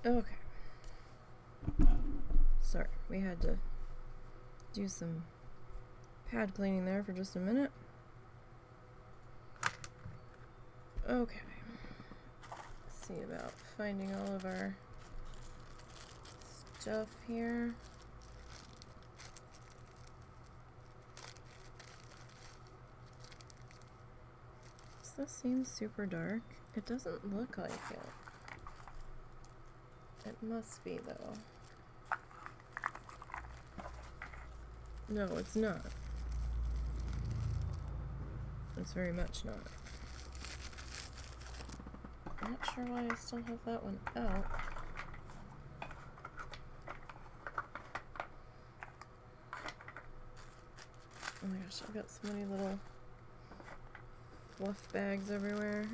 Okay. Sorry, we had to do some pad cleaning there for just a minute. Okay. Let's see about finding all of our stuff here. Does this seem super dark? It doesn't look like it. It must be, though. No, it's not. It's very much not. I'm not sure why I still have that one out. Oh my gosh, I've got so many little fluff bags everywhere.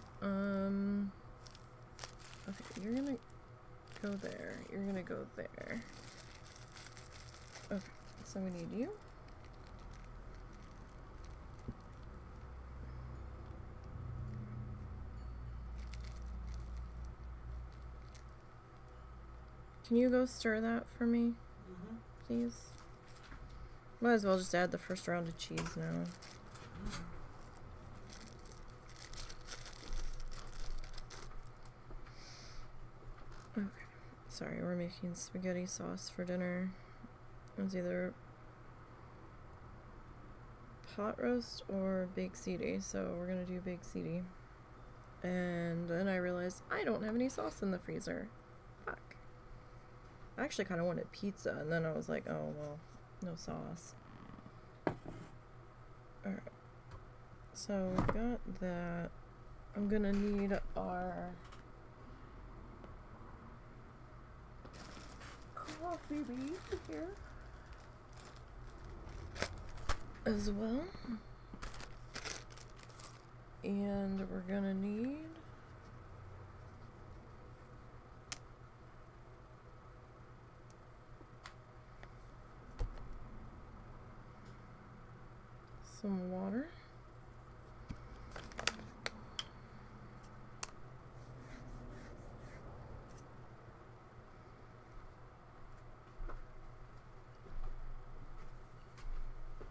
Okay, you're gonna go there. You're gonna go there. Okay, so we need you. Can you go stir that for me, please? Might as well just add the first round of cheese now. Okay, sorry, we're making spaghetti sauce for dinner. It was either pot roast or baked ziti, so we're gonna do baked ziti. And then I realized I don't have any sauce in the freezer. Fuck. I actually kind of wanted pizza, and then I was like, oh, well, no sauce. Alright. So, we got that. I'm gonna need our coffee bean here as well. And we're gonna need some water.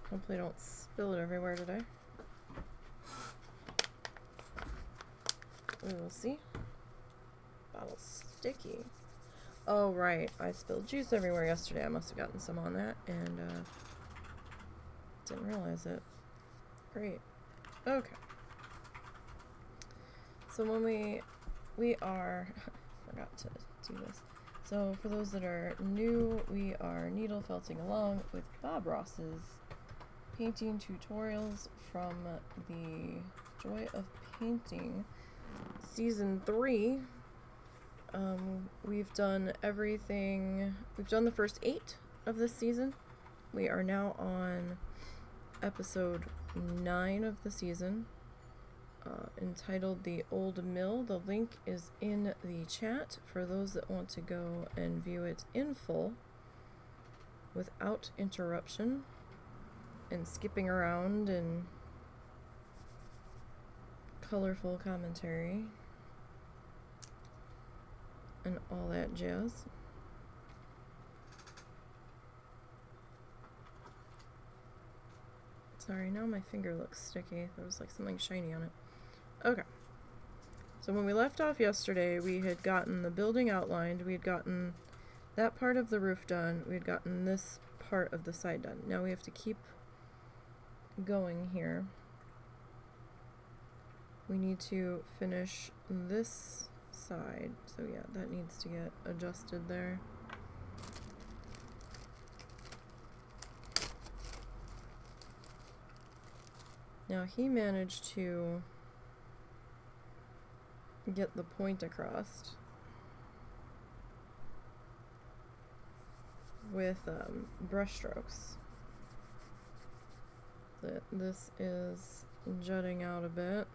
Hopefully I don't spill it everywhere today. We will see. Bottle's sticky. Oh right, I spilled juice everywhere yesterday. I must have gotten some on that and didn't realize it. Great. Okay. So when we are forgot to do this. So for those that are new, we are needle felting along with Bob Ross's painting tutorials from the Joy of Painting Season 3. We've done everything. We've done the first 8 of this season. We are now on episode 9 of the season, entitled The Old Mill. The link is in the chat for those that want to go and view it in full without interruption and skipping around and colorful commentary and all that jazz. Sorry, now my finger looks sticky. There was like something shiny on it. Okay. So when we left off yesterday, we had gotten the building outlined. We had gotten that part of the roof done. We had gotten this part of the side done. Now we have to keep going here. We need to finish this side. So yeah, that needs to get adjusted there. Now he managed to get the point across with brush strokes. This is jutting out a bit.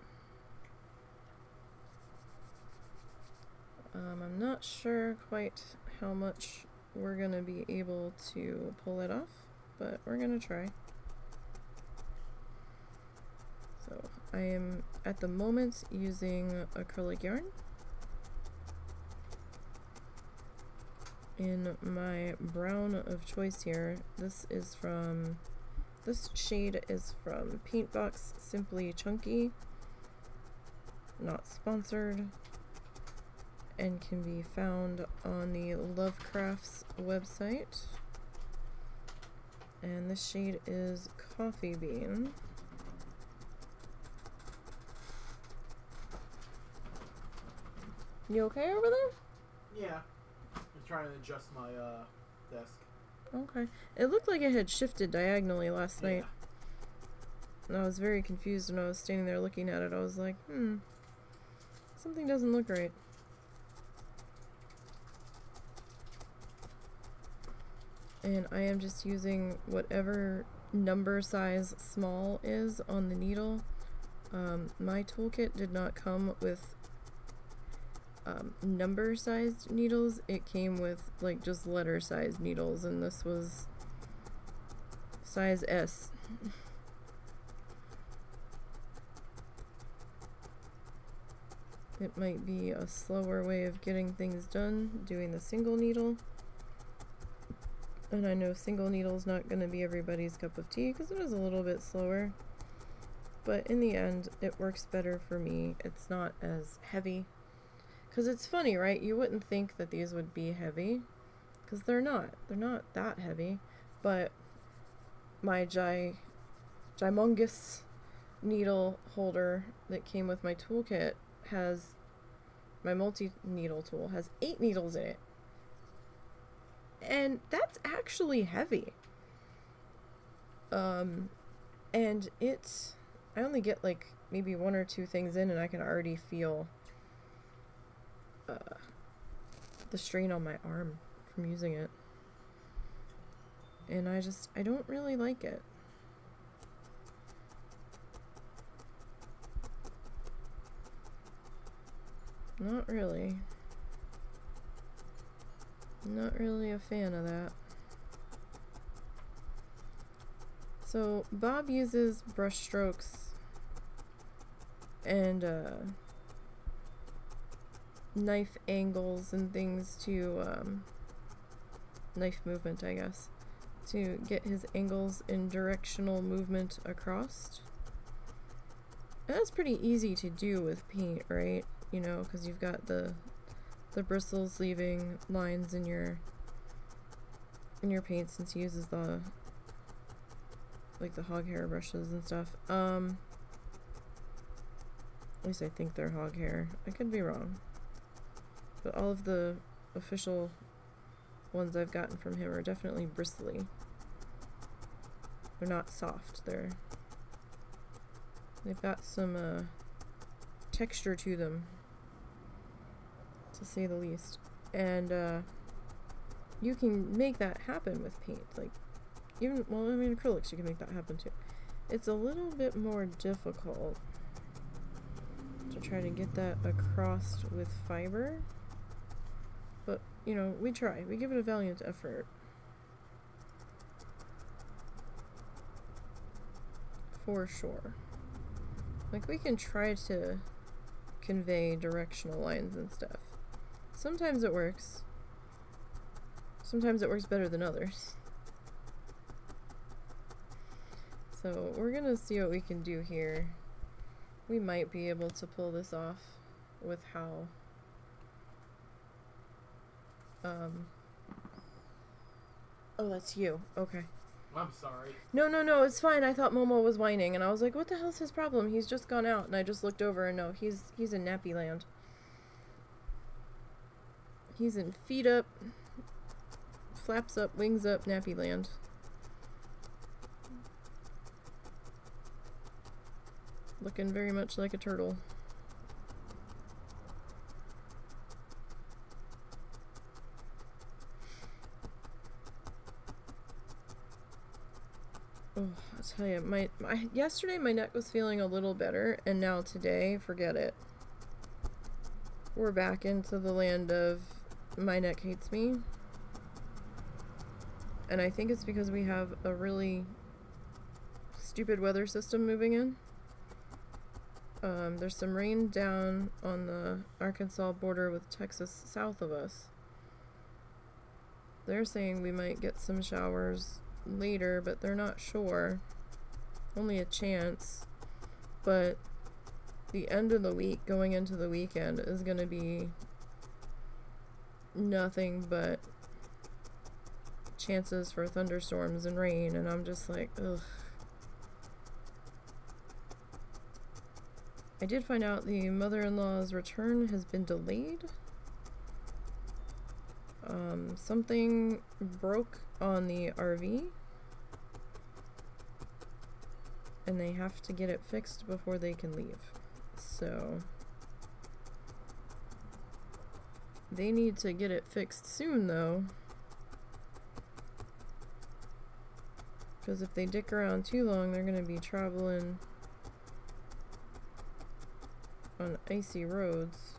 I'm not sure quite how much we're gonna be able to pull it off, but we're gonna try. So I am at the moment using acrylic yarn, in my brown of choice here. This shade is from Paintbox Simply Chunky, not sponsored, and can be found on the Lovecrafts website. And this shade is Coffee Bean. You okay over there? Yeah. I'm trying to adjust my desk. Okay. It looked like it had shifted diagonally last night. And I was very confused when I was standing there looking at it. I was like, something doesn't look right. And I am just using whatever number size small is on the needle. My toolkit did not come with number sized needles. It came with like just letter sized needles, and this was size S. It might be a slower way of getting things done, doing the single needle. And I know single needle is not going to be everybody's cup of tea because it is a little bit slower. But in the end, it works better for me. It's not as heavy. Because it's funny, right? You wouldn't think that these would be heavy. Because they're not. They're not that heavy. But my gymongous needle holder that came with my toolkit has, my multi-needle tool has 8 needles in it. And that's actually heavy. And it's, I only get like maybe 1 or 2 things in and I can already feel the strain on my arm from using it. And I don't really like it. Not really. Not really a fan of that. So Bob uses brush strokes and knife angles and things to knife movement, I guess, to get his angles in directional movement across. And that's pretty easy to do with paint, right? You know, because you've got the bristles leaving lines in your paint, since he uses the hog hair brushes and stuff. At least I think they're hog hair. I could be wrong. But all of the official ones I've gotten from him are definitely bristly. They're not soft. They've got some texture to them, to say the least. And you can make that happen with paint. Like, even, well, I mean, acrylics, you can make that happen too. It's a little bit more difficult to try to get that across with fiber. But, you know, we try. We give it a valiant effort. For sure. Like, we can try to convey directional lines and stuff. Sometimes it works. Sometimes it works better than others. So we're gonna see what we can do here. We might be able to pull this off with how oh, that's you. Okay. I'm sorry. No, it's fine. I thought Momo was whining, and I was like, what the hell's his problem? He's just gone out. And I just looked over, and no, he's in nappy land. He's in feet up, flaps up, wings up, nappy land. Looking very much like a turtle. Oh, I'll tell you, yesterday my neck was feeling a little better, and now today, forget it. We're back into the land of my neck hates me. And I think it's because we have a really stupid weather system moving in. There's some rain down on the Arkansas border with Texas south of us. they're saying we might get some showers later, but they're not sure. Only a chance. But the end of the week, going into the weekend, is going to be nothing but chances for thunderstorms and rain, and I'm just like, ugh. I did find out the mother-in-law's return has been delayed. Something broke on the RV, and they have to get it fixed before they can leave. So they need to get it fixed soon, though, because if they dick around too long, they're going to be traveling on icy roads.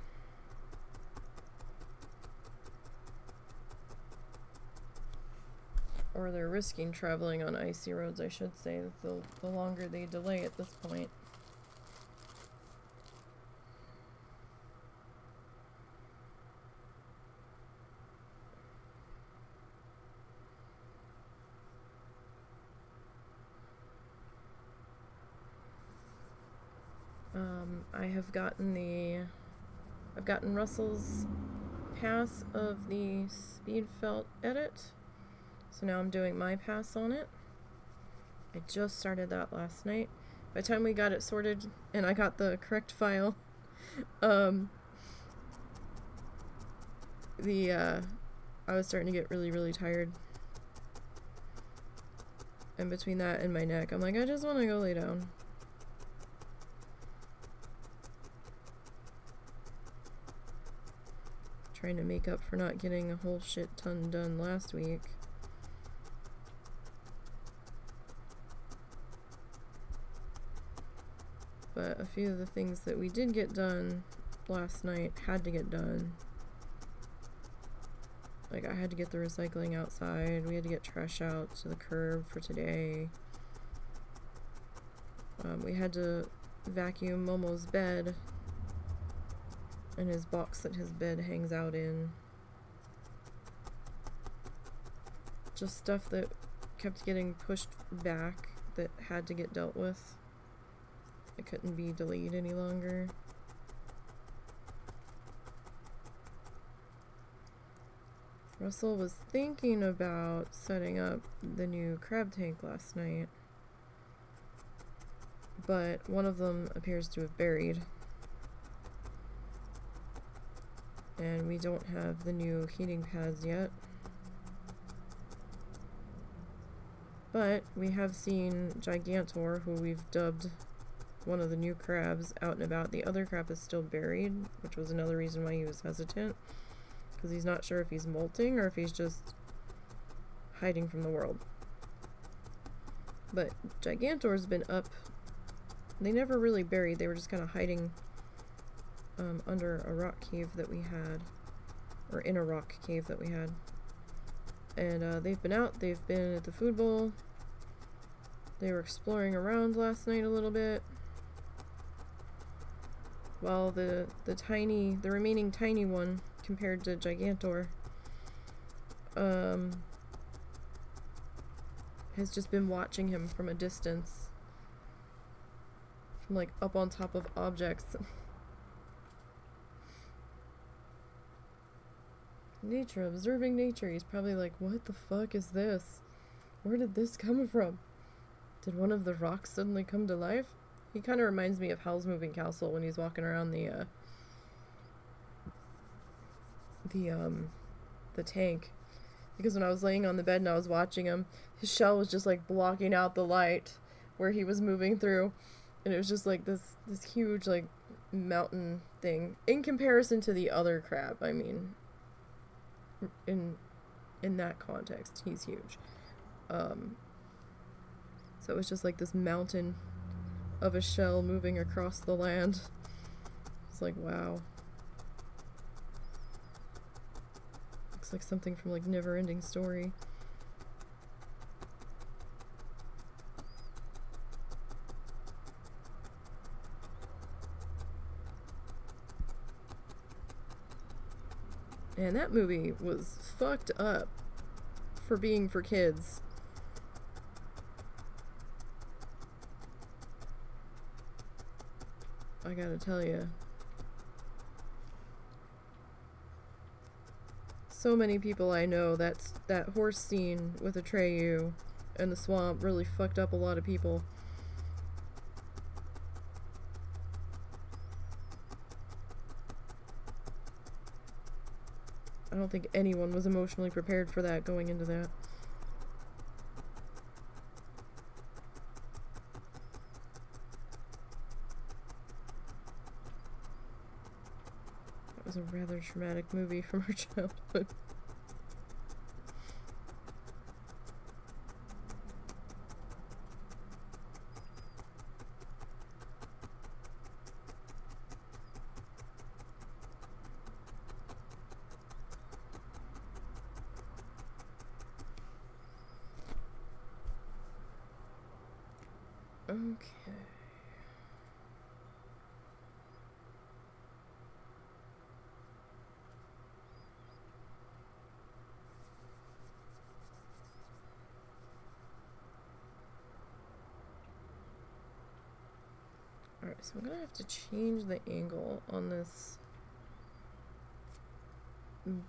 Or they're risking traveling on icy roads, I should say, the longer they delay at this point. I've gotten Russell's pass of the speed felt edit. So now I'm doing my pass on it. I just started that last night. By the time we got it sorted and I got the correct file, I was starting to get really, really tired. And between that and my neck, I'm like, I just want to go lay down. Trying to make up for not getting a whole shit ton done last week. But a few of the things that we did get done last night had to get done. Like, I had to get the recycling outside. We had to get trash out to the curb for today. We had to vacuum Momo's bed and his box that his bed hangs out in. Just stuff that kept getting pushed back that had to get dealt with. It couldn't be delayed any longer. Russell was thinking about setting up the new crab tank last night, but one of them appears to have buried. And we don't have the new heating pads yet. But we have seen Gigantor, who we've dubbed one of the new crabs, out and about. The other crab is still buried, which was another reason why he was hesitant, because he's not sure if he's molting or if he's just hiding from the world. But Gigantor's been up. They never really buried, they were just kind of hiding under a rock cave that we had, or in a rock cave that we had. And they've been out, they've been at the food bowl. They were exploring around last night a little bit. While the remaining tiny one, compared to Gigantor, has just been watching him from a distance. From like up on top of objects. Nature, observing nature. He's probably like, what the fuck is this? Where did this come from? Did one of the rocks suddenly come to life? He kind of reminds me of Howl's Moving Castle when he's walking around the tank. Because when I was laying on the bed and I was watching him, his shell was just like blocking out the light where he was moving through. And it was just like this huge like mountain thing. In comparison to the other crab, I mean, in that context, he's huge. So it was just like this mountain of a shell moving across the land. It's like, wow. Looks like something from like Never-Ending Story. And that movie was fucked up. for being for kids. I gotta tell you. So many people I know, that horse scene with Atreyu and the swamp really fucked up a lot of people. I don't think anyone was emotionally prepared for that going into that. That was a rather traumatic movie from our childhood. Okay. Alright, so I'm gonna have to change the angle on this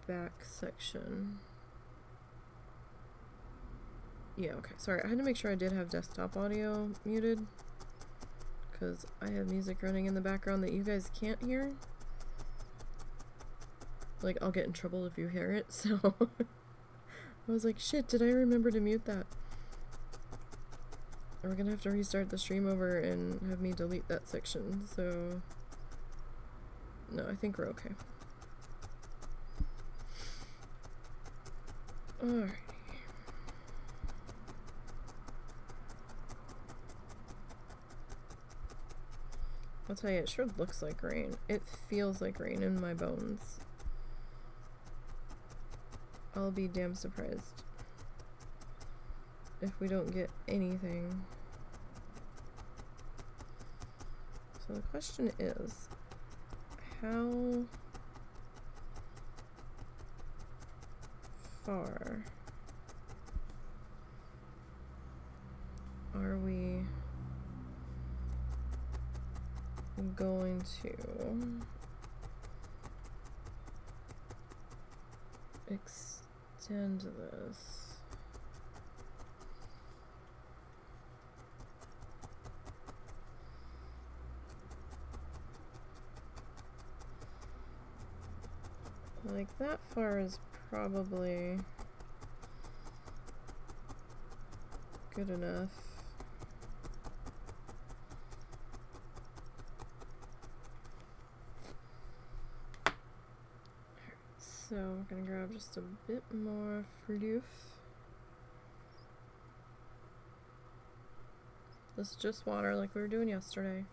back section. Yeah, okay. Sorry, I had to make sure I did have desktop audio muted, because I have music running in the background that you guys can't hear. Like, I'll get in trouble if you hear it, so I was like, shit, did I remember to mute that? We're gonna have to restart the stream over and have me delete that section, so no, I think we're okay. Alright. I'll tell you, it sure looks like rain. It feels like rain in my bones. I'll be damn surprised if we don't get anything. So the question is, how far are we going to extend this? Like, that far is probably good enough. So we're gonna grab just a bit more fluff. This is just water like we were doing yesterday.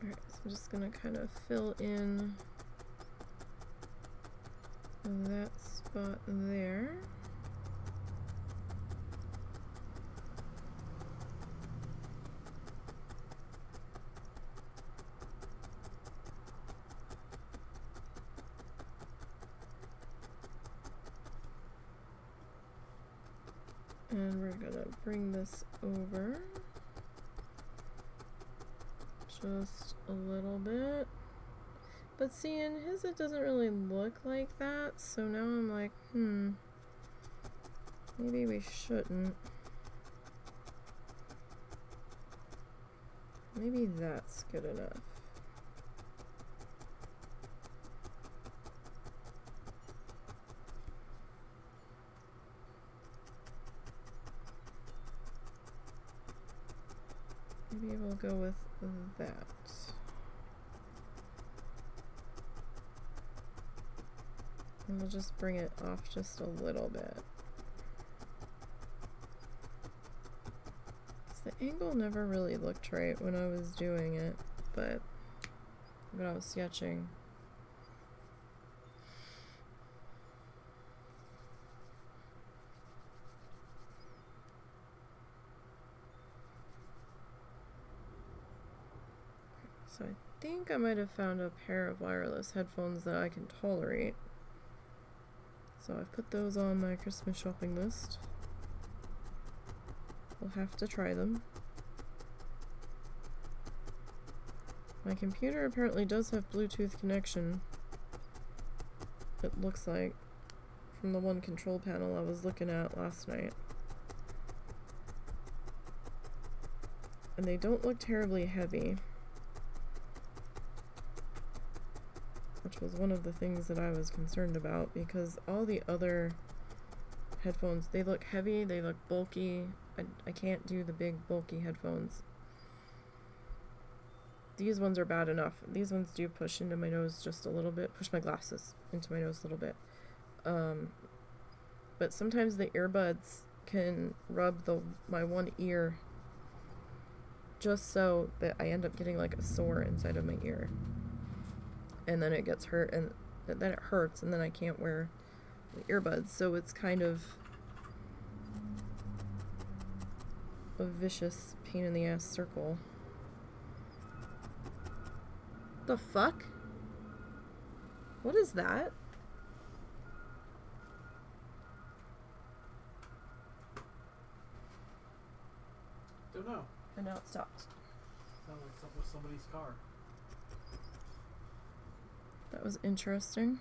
Alright, so I'm just gonna kind of fill in that spot there. And we're gonna bring this over just a little bit. But see, in his it doesn't really look like that, so now I'm like, maybe we shouldn't. Maybe that's good enough. Maybe we'll go with that. And we'll just bring it off just a little bit. The angle never really looked right when I was doing it, but when I was sketching. So I think I might have found a pair of wireless headphones that I can tolerate. So I've put those on my Christmas shopping list. We'll have to try them. My computer apparently does have Bluetooth connection. It looks like, from the one control panel I was looking at last night. And they don't look terribly heavy, which was one of the things that I was concerned about, because all the other headphones, they look heavy, they look bulky. I can't do the big bulky headphones. These ones are bad enough. These ones do push into my nose just a little bit, push my glasses into my nose a little bit. But sometimes the earbuds can rub my one ear just so that I end up getting like a sore inside of my ear. And then it gets hurt, and then it hurts, and then I can't wear the earbuds. So it's kind of a vicious pain in the ass circle. The fuck? What is that? Don't know. And now it stopped. Sounds like something with somebody's car. That was interesting.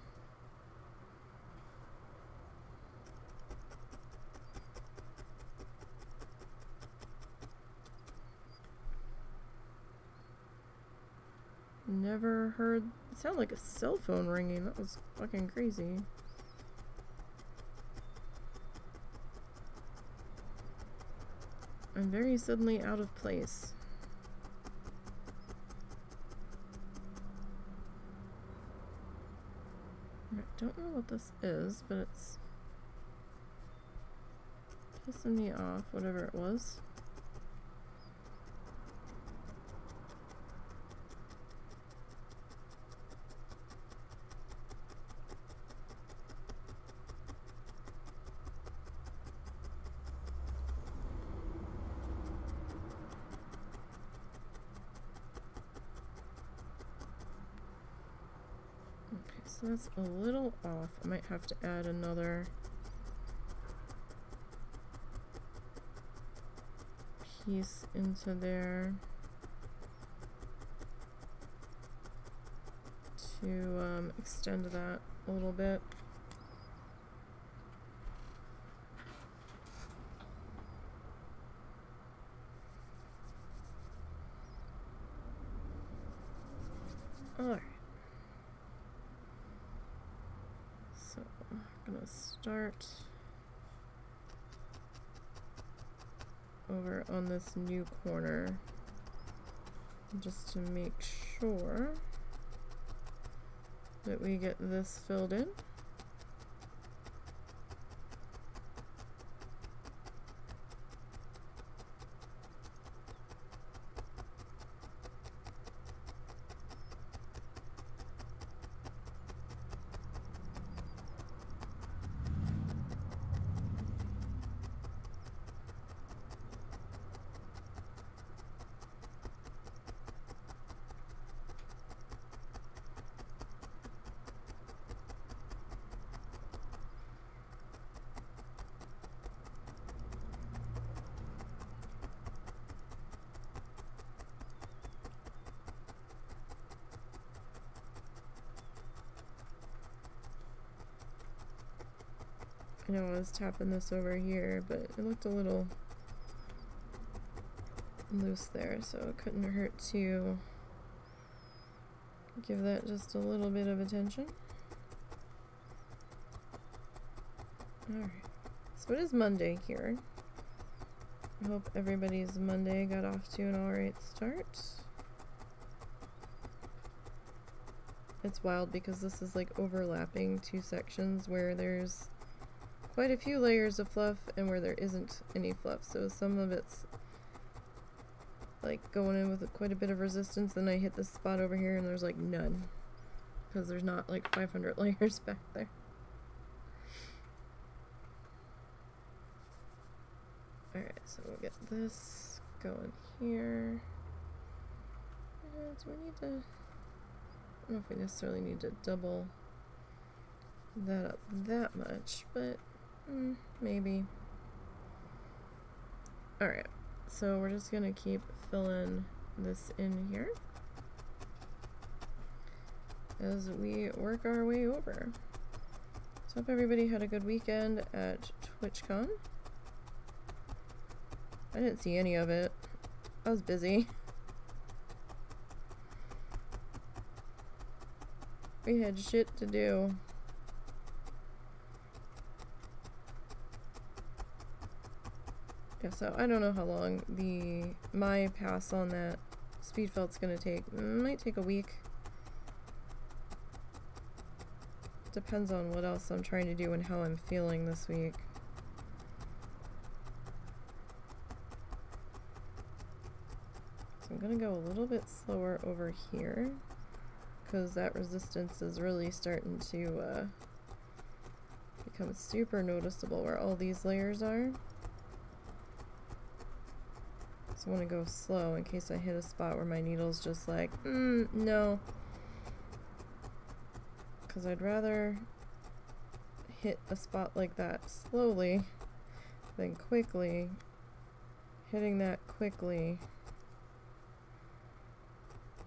Never heard it sound like a cell phone ringing. That was fucking crazy. I'm very suddenly out of place. I don't know what this is, but it's pissing me off, whatever it was. So that's a little off. I might have to add another piece into there to extend that a little bit. Alright. So I'm gonna start over on this new corner just to make sure that we get this filled in. I know I was tapping this over here, but it looked a little loose there, so it couldn't hurt to give that just a little bit of attention. Alright, so it is Monday here. I hope everybody's Monday got off to an alright start. It's wild because this is like overlapping two sections where there's quite a few layers of fluff and where there isn't any fluff, so some of it's like going in with quite a bit of resistance, then I hit this spot over here and there's like none, because there's not like 500 layers back there. Alright, so we'll get this going here. Do we need to... I don't know if we necessarily need to double that up that much, but maybe. Alright, so we're just gonna keep filling this in here as we work our way over. So hope everybody had a good weekend at TwitchCon. I didn't see any of it. I was busy. We had shit to do. Yeah, so I don't know how long my pass on that speed felt's gonna take. Might take a week. Depends on what else I'm trying to do and how I'm feeling this week. So I'm gonna go a little bit slower over here, because that resistance is really starting to become super noticeable where all these layers are. So I want to go slow in case I hit a spot where my needle's just like, no. Because I'd rather hit a spot like that slowly than quickly. Hitting that quickly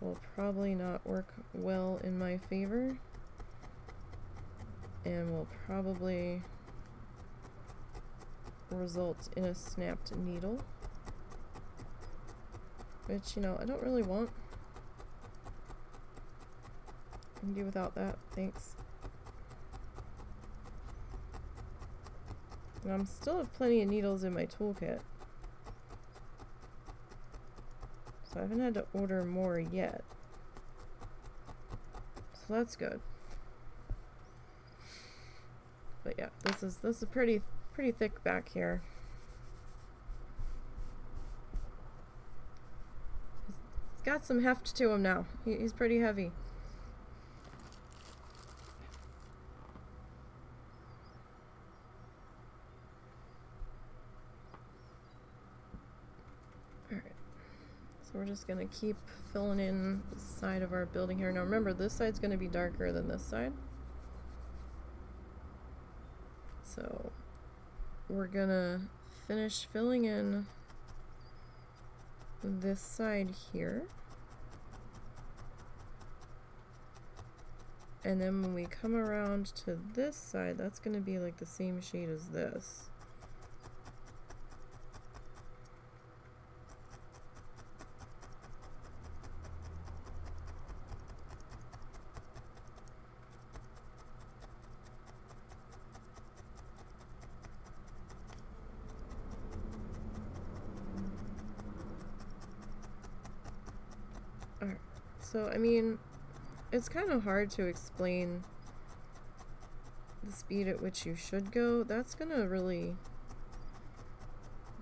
will probably not work well in my favor, and will probably result in a snapped needle, which, you know, I don't really want. I can do without that, thanks. And I'm still have plenty of needles in my toolkit, so I haven't had to order more yet. So that's good. But yeah, this is pretty thick back here. He's got some heft to him now. He's pretty heavy. We're just gonna keep filling in the side of our building here. Now remember, this side's gonna be darker than this side. So we're gonna finish filling in this side here. And then when we come around to this side, that's gonna be like the same shade as this. So, I mean, it's kind of hard to explain the speed at which you should go. That's gonna really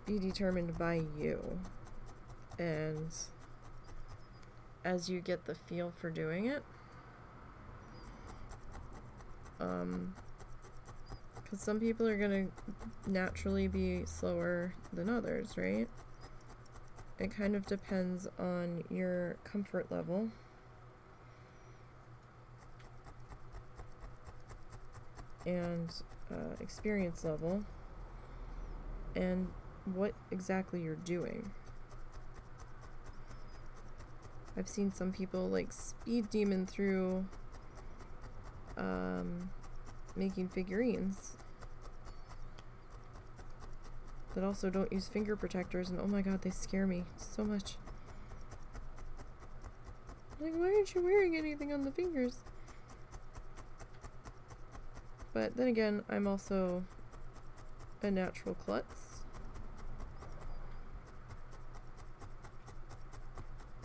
be determined by you. And as you get the feel for doing it, because some people are gonna naturally be slower than others, right? It kind of depends on your comfort level. And experience level, and what exactly you're doing. I've seen some people like speed demon through making figurines that also don't use finger protectors, and oh my god, they scare me so much. Like, why aren't you wearing anything on the fingers? But then again, I'm also a natural klutz.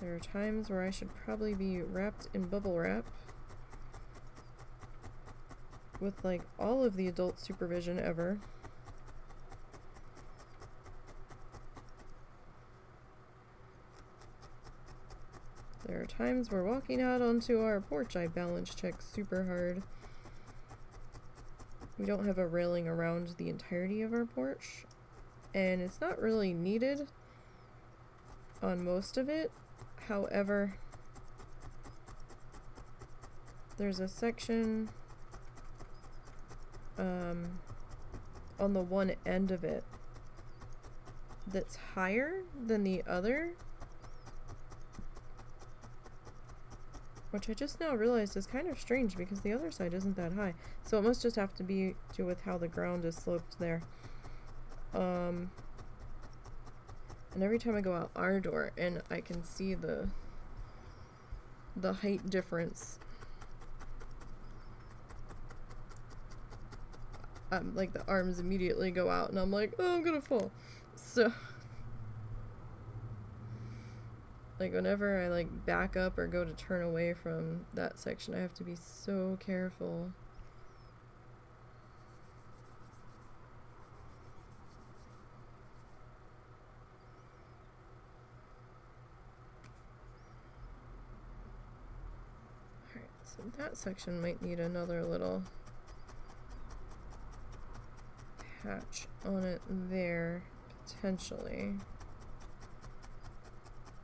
There are times where I should probably be wrapped in bubble wrap with like all of the adult supervision ever. There are times we're walking out onto our porch, I balance check super hard. We don't have a railing around the entirety of our porch, and it's not really needed on most of it. However, there's a section on the one end of it that's higher than the other, which I just now realized is kind of strange because the other side isn't that high. So it must just have to be do with how the ground is sloped there. And every time I go out our door and I can see the height difference, like the arms immediately go out and I'm like, oh, I'm gonna fall. So like whenever I like back up or go to turn away from that section, I have to be so careful. Alright, so that section might need another little patch on it there, potentially.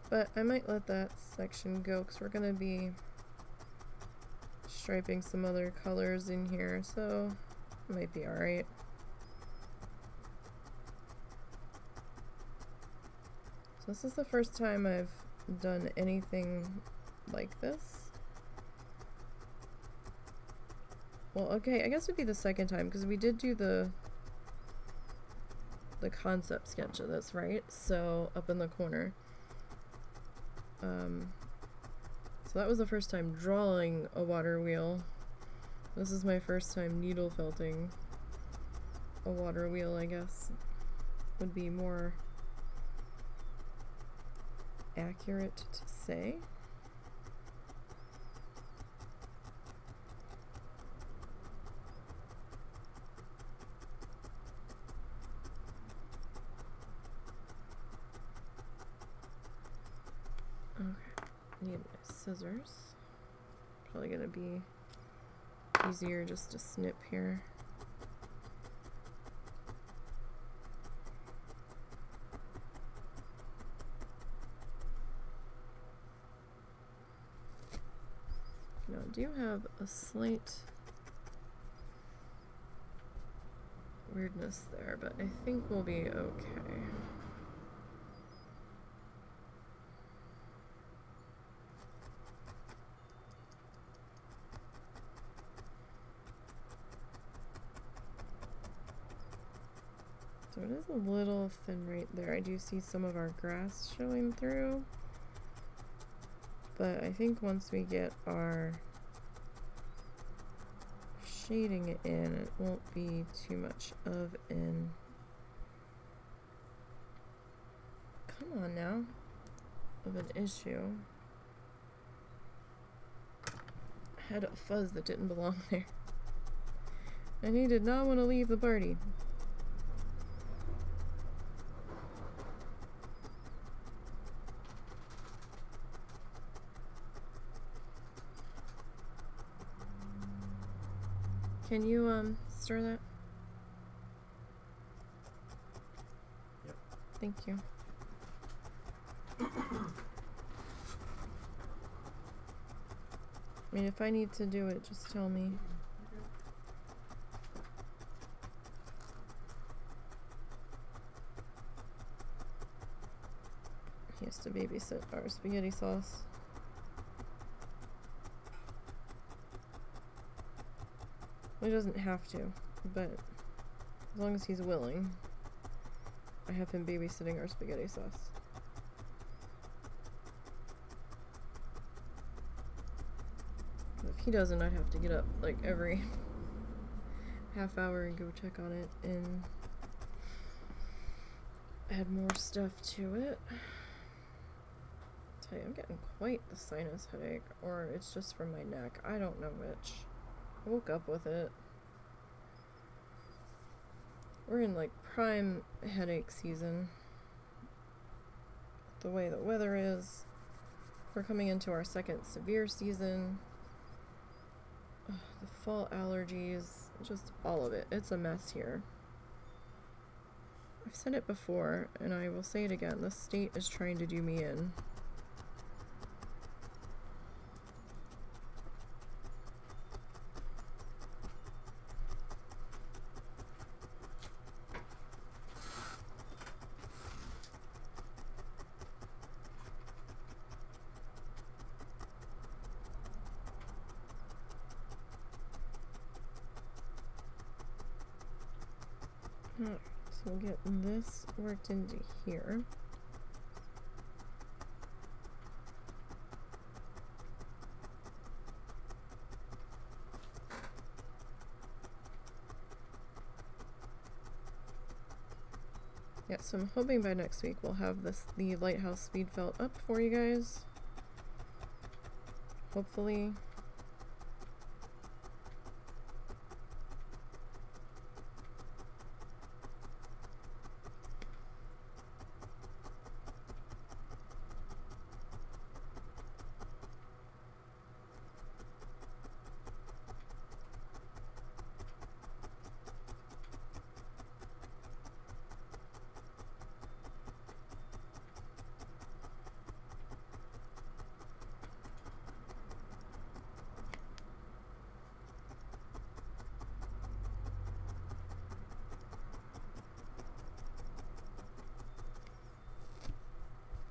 But I might let that section go because we're going to be striping some other colors in here, so it might be alright. So this is the first time I've done anything like this. Well, okay, I guess it'd be the second time because we did do the concept sketch of this, right? So up in the corner. So that was the first time drawing a water wheel. This is my first time needle felting a water wheel, I guess. Would be more accurate to say. Need my scissors. Probably gonna be easier just to snip here. Now I do have a slight weirdness there, but I think we'll be okay. So it is a little thin right there. I do see some of our grass showing through. But I think once we get our shading in, it won't be too much of an... Come on now. Of an issue. I had a fuzz that didn't belong there. And he did not want to leave the party. Can you, stir that? Yep. Thank you. I mean, if I need to do it, just tell me. He has to babysit our spaghetti sauce. He doesn't have to, but as long as he's willing, I have him babysitting our spaghetti sauce. If he doesn't, I'd have to get up like every half hour and go check on it and add more stuff to it. Tell you, I'm getting quite the sinus headache, or it's just from my neck. I don't know which. I woke up with it. We're in like prime headache season. The way the weather is, We're coming into our second severe season. Ugh, the fall allergies, just all of it. It's a mess here. I've said it before, and I will say it again. The state is trying to do me in. Alright, so we'll get this worked into here. Yeah, so I'm hoping by next week we'll have the lighthouse speed felt up for you guys. Hopefully.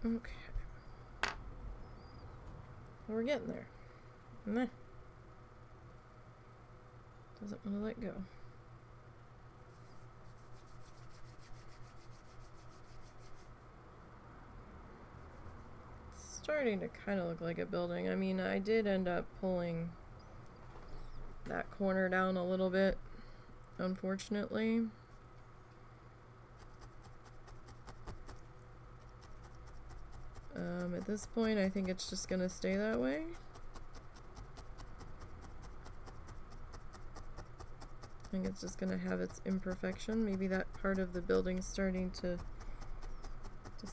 Okay. We're getting there. Meh. Doesn't want to let go. It's starting to kind of look like a building. I mean, I did end up pulling that corner down a little bit, unfortunately. At this point, I think it's just gonna stay that way. I think it's just gonna have its imperfection. Maybe that part of the building's starting to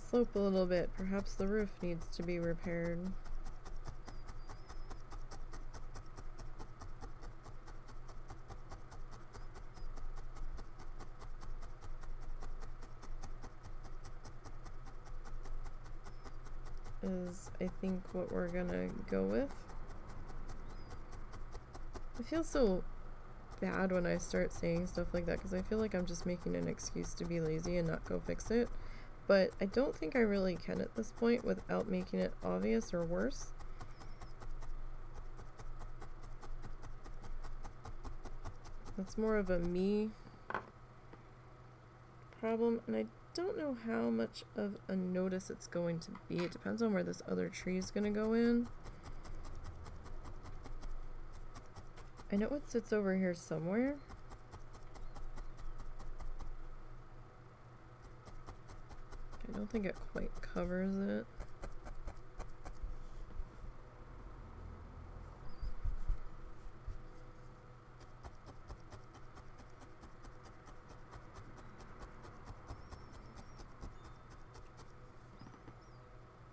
slope a little bit. Perhaps the roof needs to be repaired. Is, I think, what we're gonna go with. I feel so bad when I start saying stuff like that because I feel like I'm just making an excuse to be lazy and not go fix it. But I don't think I really can at this point without making it obvious or worse. That's more of a me problem, and I don't know how much of a notice it's going to be. It depends on where this other tree is going to go in. I know it sits over here somewhere. I don't think it quite covers it.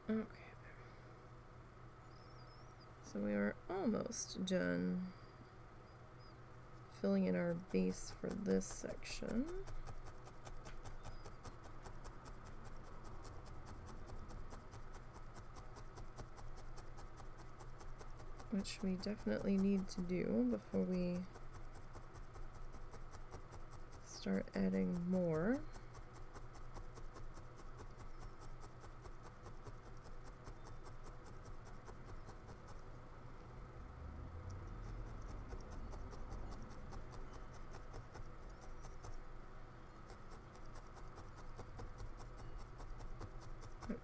Okay. So we are almost done filling in our base for this section. Which we definitely need to do before we start adding more.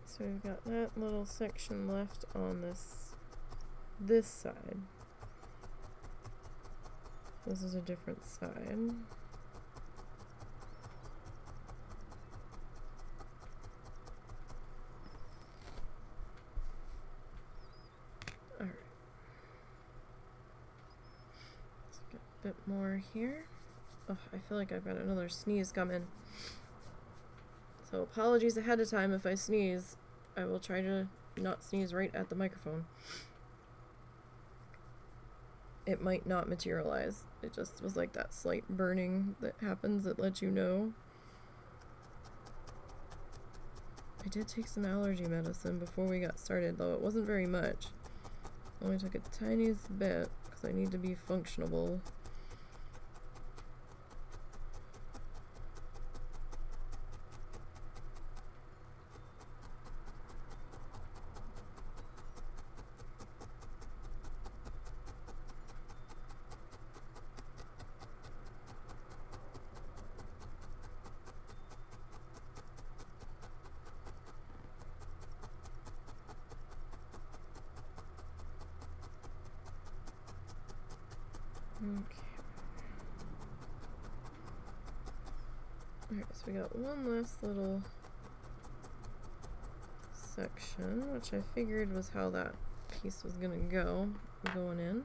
So we've got that little section left on this side. This is a different side. Alright. Let's get a bit more here. Oh, I feel like I've got another sneeze coming. So apologies ahead of time if I sneeze. I will try to not sneeze right at the microphone. It might not materialize. It just was like that slight burning that happens that lets you know. I did take some allergy medicine before we got started, though it wasn't very much. I only took a tiniest bit because I need to be functionable. Okay. Alright, so we got one last little section, which I figured was how that piece was gonna go, going in.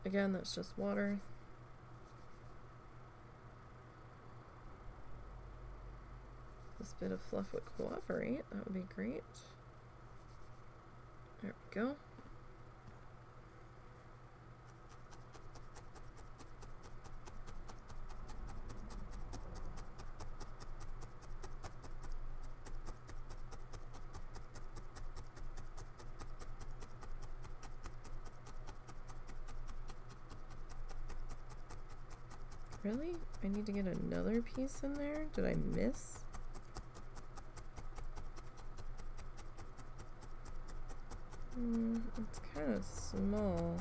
Again, that's just water. This bit of fluff would cooperate, that would be great. There we go. Really? I need to get another piece in there? Did I miss? It's kind of small.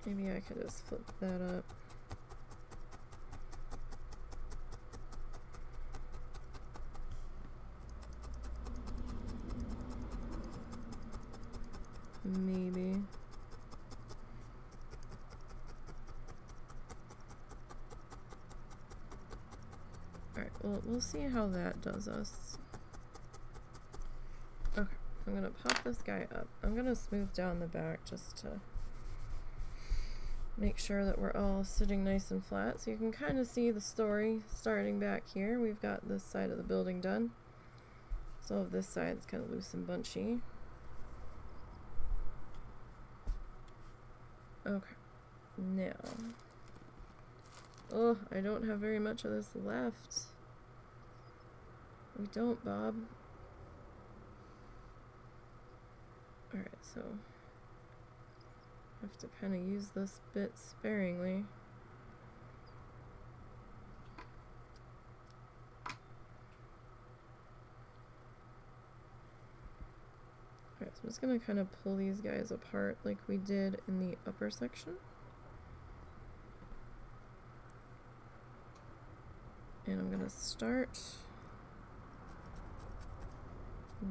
Maybe I could just flip that up. Maybe. Alright, well, we'll see how that does us. Okay, I'm gonna pop this guy up. I'm gonna smooth down the back just to make sure that we're all sitting nice and flat. So you can kind of see the story starting back here. We've got this side of the building done. So this side is kind of loose and bunchy. Okay, now. Oh, I don't have very much of this left. We don't, Bob. Alright, so I have to kind of use this bit sparingly. Alright, so I'm just going to kind of pull these guys apart like we did in the upper section. And I'm going to start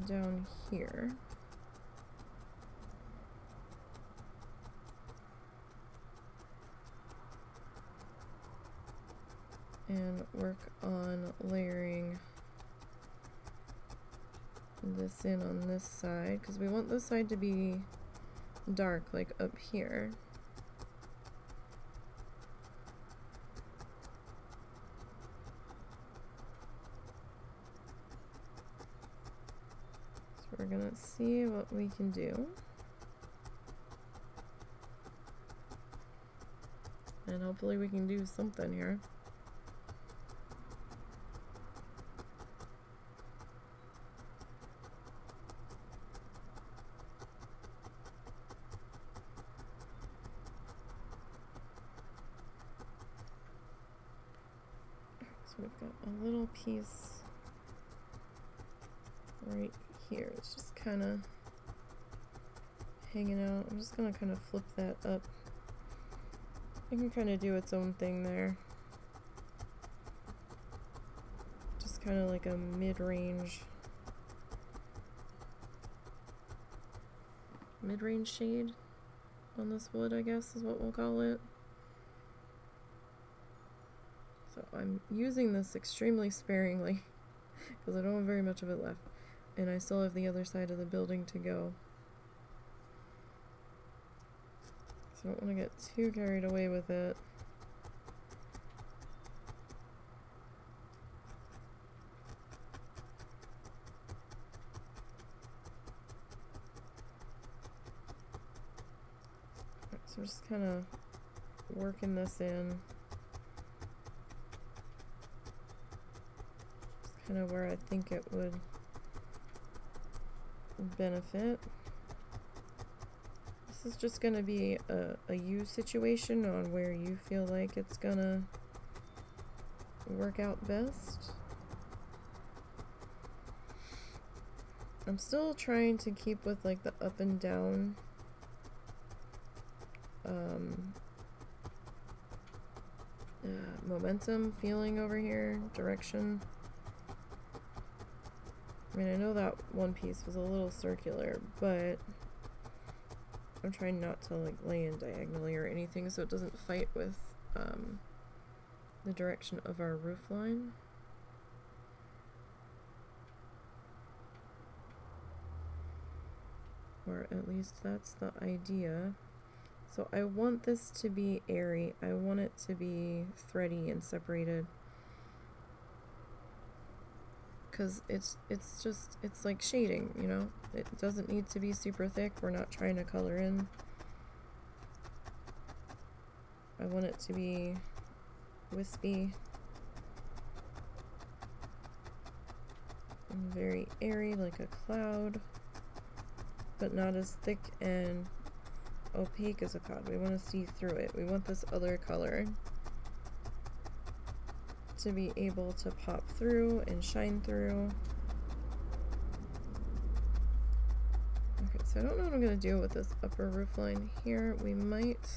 down here. And work on layering this in on this side, because we want this side to be dark, like up here. So we're gonna see what we can do. And hopefully we can do something here. So we've got a little piece right here. It's just kind of hanging out. I'm just going to kind of flip that up. It can kind of do its own thing there. Just kind of like a mid-range shade on this wood, I guess is what we'll call it. So I'm using this extremely sparingly because I don't have very much of it left, and I still have the other side of the building to go. So I don't want to get too carried away with it. So I'm just kind of working this in. It's kind of where I think it would benefit. This is just going to be a you situation on where you feel like it's going to work out best. I'm still trying to keep with like the up and down momentum feeling over here, direction. I mean, I know that one piece was a little circular, but I'm trying not to like lay in diagonally or anything so it doesn't fight with the direction of our roof line. Or at least that's the idea. So I want this to be airy. I want it to be thready and separated. Because it's like shading, you know? It doesn't need to be super thick. We're not trying to color in. I want it to be wispy and very airy like a cloud, but not as thick and opaque as a cloud. We want to see through it. We want this other color to be able to pop through and shine through. Okay, so I don't know what I'm going to do with this upper roof line here. We might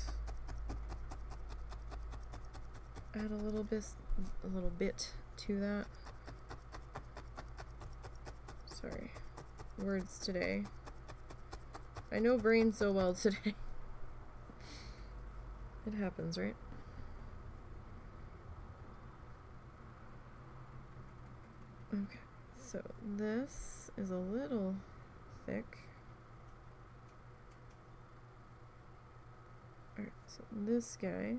add a little bit to that. Sorry, words today. I know brain so well today. It happens, right? Okay, so this is a little thick. Alright, so this guy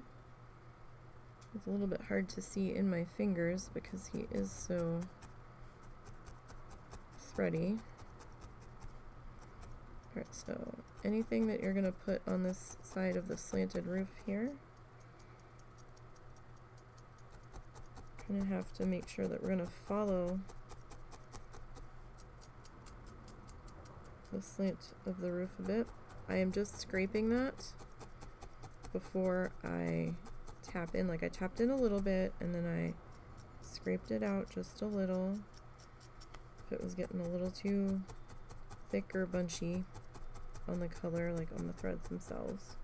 is a little bit hard to see in my fingers because he is so thready. Alright, so anything that you're going to put on this side of the slanted roof here, kind of have to make sure that we're going to follow the slant of the roof a bit. I am just scraping that before I tap in. Like I tapped in a little bit and then I scraped it out just a little. If it was getting a little too thick or bunchy on the color, like on the threads themselves.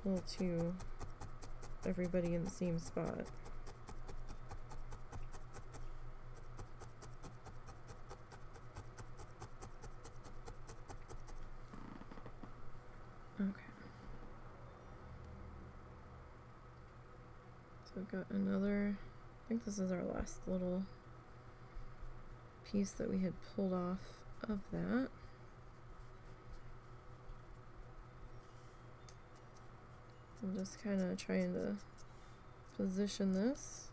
A little too everybody in the same spot. Okay. So I've got another, I think this is our last little piece that we had pulled off of that. I'm just kind of trying to position this.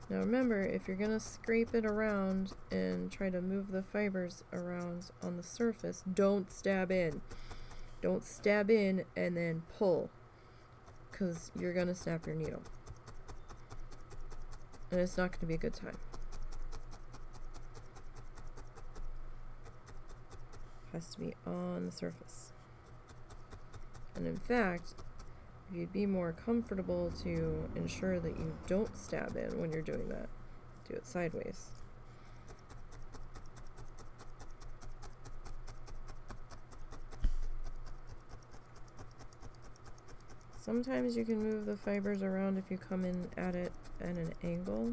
Now remember, if you're going to scrape it around and try to move the fibers around on the surface, don't stab in. Don't stab in and then pull, because you're going to snap your needle. And it's not going to be a good time. Has to be on the surface. And in fact, if you'd be more comfortable to ensure that you don't stab in when you're doing that, do it sideways. Sometimes you can move the fibers around if you come in at it at an angle.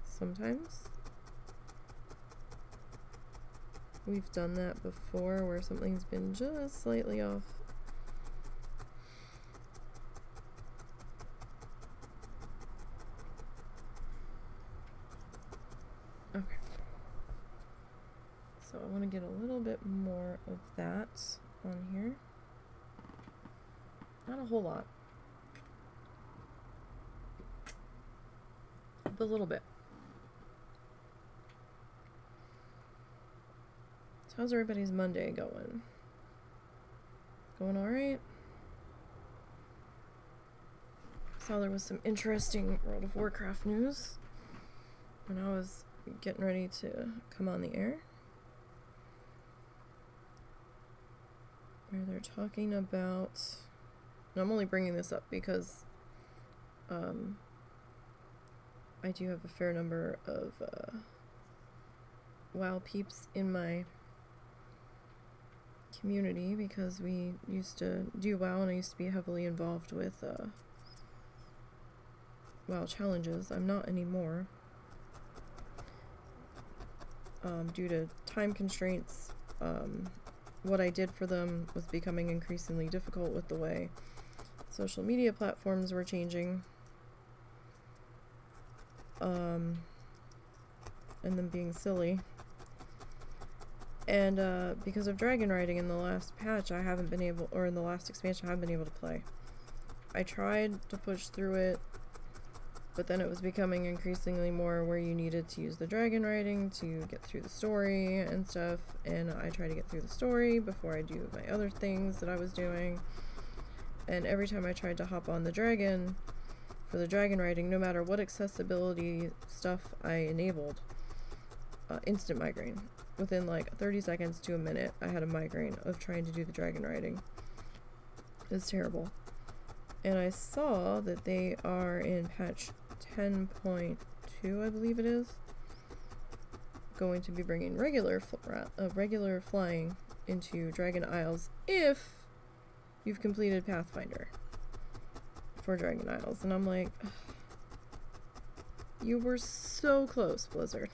Sometimes. We've done that before where something's been just slightly off. Okay. So I want to get a little bit more of that on here. Not a whole lot, but a little bit. How's everybody's Monday going? Going alright? Saw there was some interesting World of Warcraft news when I was getting ready to come on the air. Where they're talking about... And I'm only bringing this up because I do have a fair number of WoW peeps in my community because we used to do WoW and I used to be heavily involved with WoW challenges. I'm not anymore due to time constraints. What I did for them was becoming increasingly difficult with the way social media platforms were changing. And them being silly. And because of dragon riding in the last patch, I haven't been able, or in the last expansion, I haven't been able to play. I tried to push through it, but then it was becoming increasingly more where you needed to use the dragon riding to get through the story and stuff, and I try to get through the story before I do my other things that I was doing. And every time I tried to hop on the dragon for the dragon riding, no matter what accessibility stuff I enabled, instant migraine. Within like 30 seconds to a minute, I had a migraine of trying to do the dragon riding. It's terrible. And I saw that they are in patch 10.2, I believe it is, going to be bringing regular flying into Dragon Isles if you've completed Pathfinder for Dragon Isles. And I'm like, you were so close, Blizzard.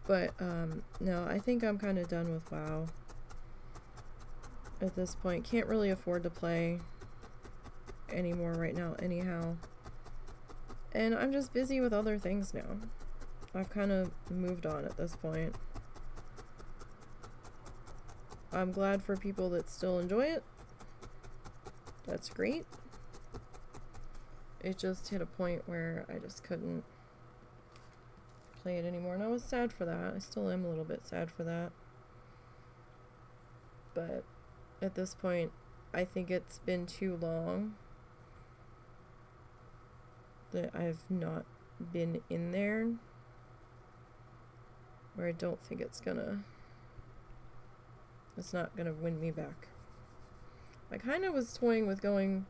But, no, I think I'm kind of done with WoW at this point. Can't really afford to play anymore right now anyhow. And I'm just busy with other things now. I've kind of moved on at this point. I'm glad for people that still enjoy it. That's great. It just hit a point where I just couldn't play it anymore, and I was sad for that. I still am a little bit sad for that. But at this point, I think it's been too long that I've not been in there, where I don't think it's not gonna win me back. I kind of was toying with going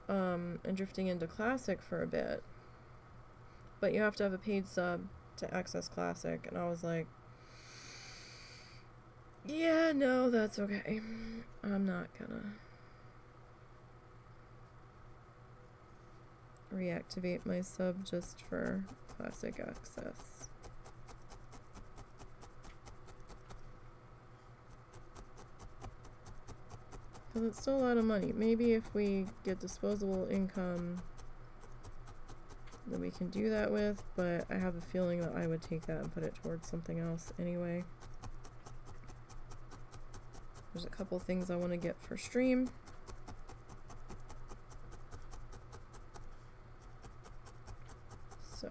and drifting into Classic for a bit, but you have to have a paid sub to access Classic, and I was like, yeah, no, that's okay. I'm not gonna reactivate my sub just for Classic access. Because it's still a lot of money. Maybe if we get disposable income that we can do that with, but I have a feeling that I would take that and put it towards something else anyway. There's a couple things I want to get for stream. So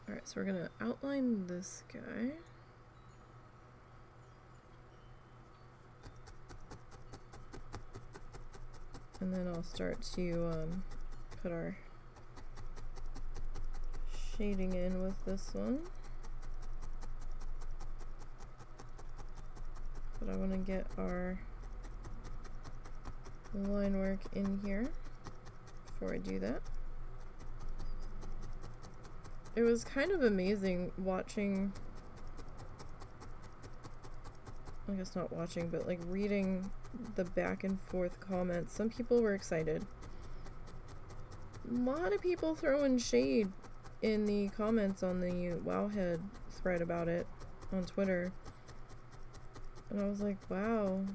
alright, so we're gonna outline this guy. And then I'll start to put our shading in with this one. But I want to get our line work in here before I do that. It was kind of amazing watching, I guess not watching, but like reading the back and forth comments. Some people were excited. A lot of people throwing shade in the comments on the Wowhead thread about it on Twitter. And I was like, wow,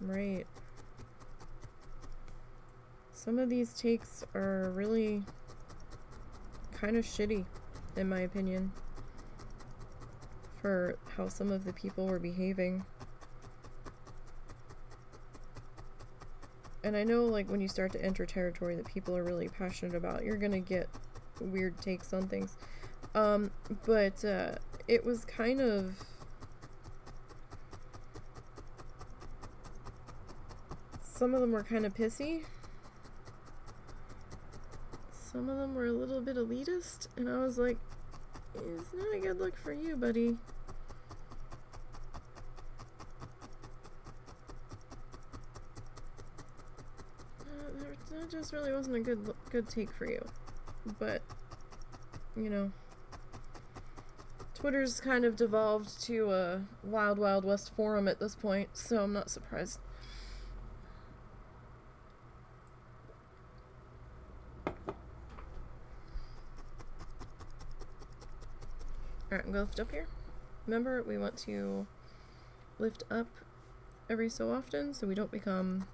right. Some of these takes are really kind of shitty, in my opinion, for how some of the people were behaving. And I know, like, when you start to enter territory that people are really passionate about, you're gonna get weird takes on things. But it was kind of... Some of them were kind of pissy. Some of them were a little bit elitist, and I was like, it's not a good look for you, buddy. That just really wasn't a good take for you. But, you know, Twitter's kind of devolved to a Wild Wild West forum at this point, so I'm not surprised. Alright, I'm gonna lift up here. Remember, we want to lift up every so often so we don't become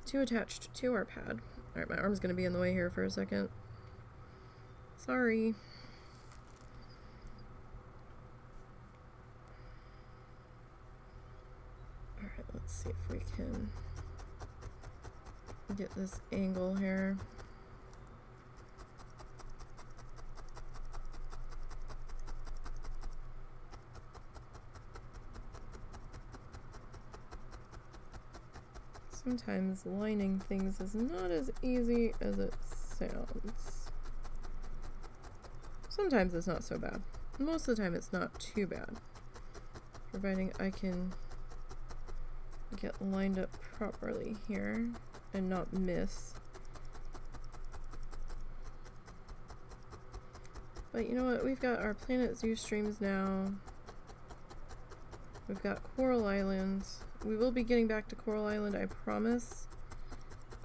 too attached to our pad. Alright, my arm's gonna be in the way here for a second. Sorry. Alright, let's see if we can get this angle here. Sometimes lining things is not as easy as it sounds. Sometimes it's not so bad. Most of the time it's not too bad, providing I can get lined up properly here and not miss. But you know what? We've got our Planet Zoo streams now. We've got Coral Island. We will be getting back to Coral Island, I promise.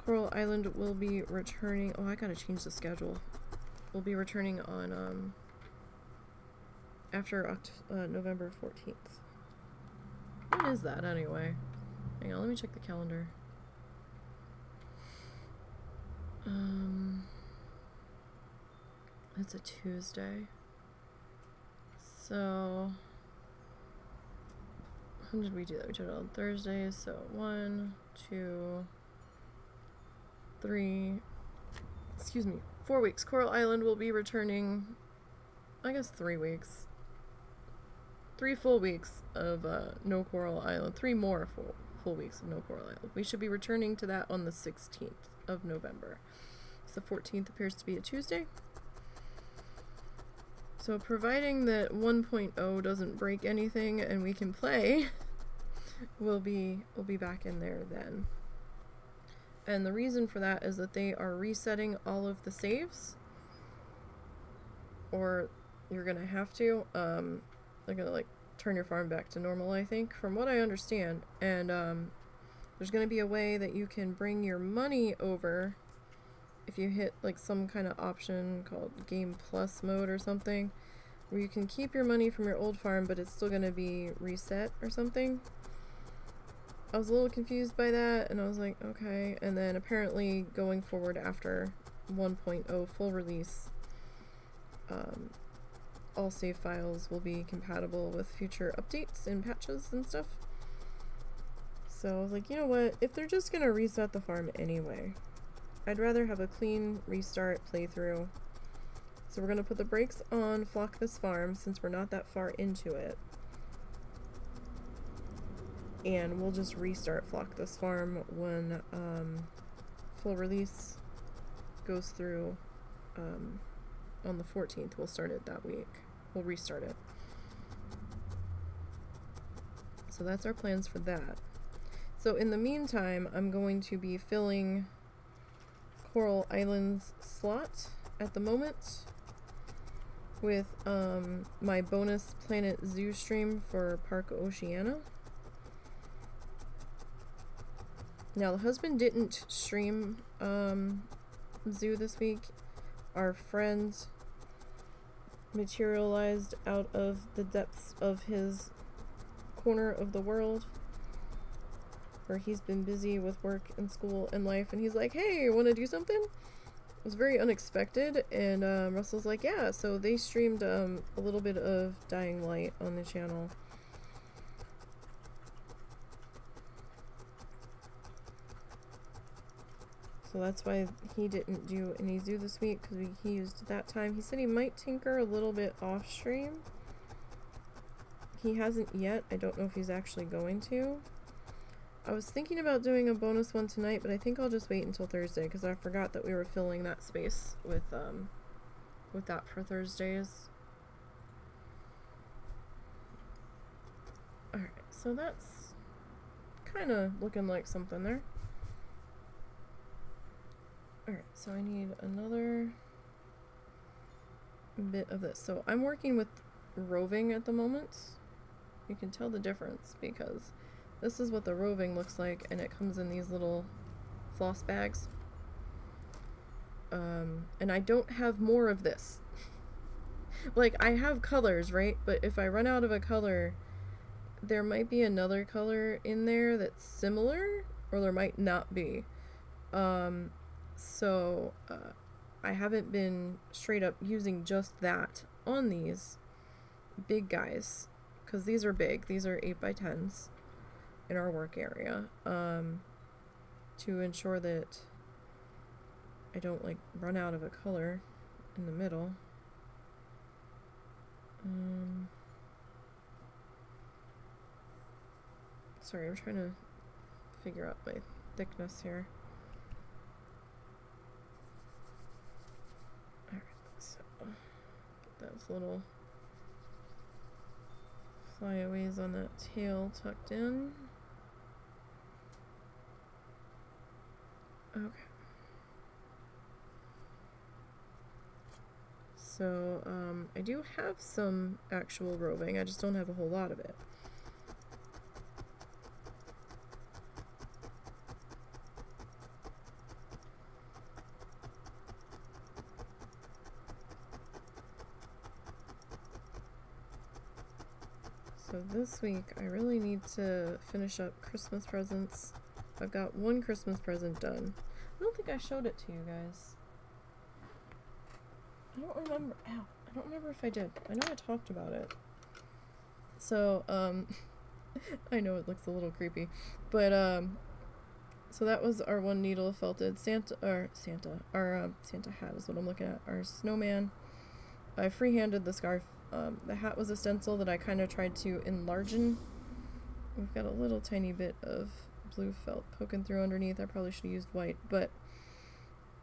Coral Island will be returning... Oh, I gotta change the schedule. We'll be returning on, after November 14th. When is that, anyway? Hang on, let me check the calendar. It's a Tuesday. So... When did we do that? We did it on Thursdays, so 1, 2, 3, excuse me, 4 weeks. Coral Island will be returning, I guess 3 weeks. 3 full weeks of no Coral Island. 3 more full weeks of no Coral Island. We should be returning to that on the 16th of November. So the 14th appears to be a Tuesday. So providing that 1.0 doesn't break anything and we can play, we'll be back in there then. And the reason for that is that they are resetting all of the saves, or you're gonna have to. They're gonna like turn your farm back to normal, I think, from what I understand. And there's gonna be a way that you can bring your money over if you hit like some kind of option called Game Plus mode or something, where you can keep your money from your old farm, but it's still gonna be reset or something. I was a little confused by that, and I was like, okay. And then apparently going forward after 1.0 full release, all save files will be compatible with future updates and patches and stuff. So I was like, you know what, if they're just gonna reset the farm anyway, I'd rather have a clean restart playthrough. So we're gonna put the brakes on Flock This Farm since we're not that far into it. And we'll just restart Flock This Farm when full release goes through on the 14th. We'll start it that week. We'll restart it. So that's our plans for that. So in the meantime, I'm going to be filling Coral Island's slot at the moment with my bonus Planet Zoo stream for Park Oceana. Now the husband didn't stream Zoo this week. Our friend materialized out of the depths of his corner of the world, where he's been busy with work and school and life, and he's like, hey, want to do something? It was very unexpected, and Russell's like, yeah. So they streamed a little bit of Dying Light on the channel. So that's why he didn't do any zoo this week, because he used that time. He said he might tinker a little bit off stream. He hasn't yet. I don't know if he's actually going to. I was thinking about doing a bonus one tonight, but I think I'll just wait until Thursday, because I forgot that we were filling that space with that for Thursdays. Alright, so that's kind of looking like something there. Alright, so I need another bit of this. So I'm working with roving at the moment. You can tell the difference because this is what the roving looks like, and it comes in these little floss bags. And I don't have more of this. Like, I have colors, right? But if I run out of a color, there might be another color in there that's similar, or there might not be. So I haven't been straight up using just that on these big guys, because these are big. These are 8x10s in our work area, to ensure that I don't like run out of a color in the middle. Sorry, I'm trying to figure out my thickness here. Alright, so get those little flyaways on that tail tucked in. Okay. So, I do have some actual roving, I just don't have a whole lot of it. So this week, I really need to finish up Christmas presents. I've got one Christmas present done. I don't think I showed it to you guys. I don't remember. Ow. I don't remember if I did. I know I talked about it. So, I know it looks a little creepy. But, so that was our one needle felted Santa hat is what I'm looking at. Our snowman. I freehanded the scarf. The hat was a stencil that I kind of tried to enlarge. We've got a little tiny bit of blue felt poking through underneath. I probably should have used white, but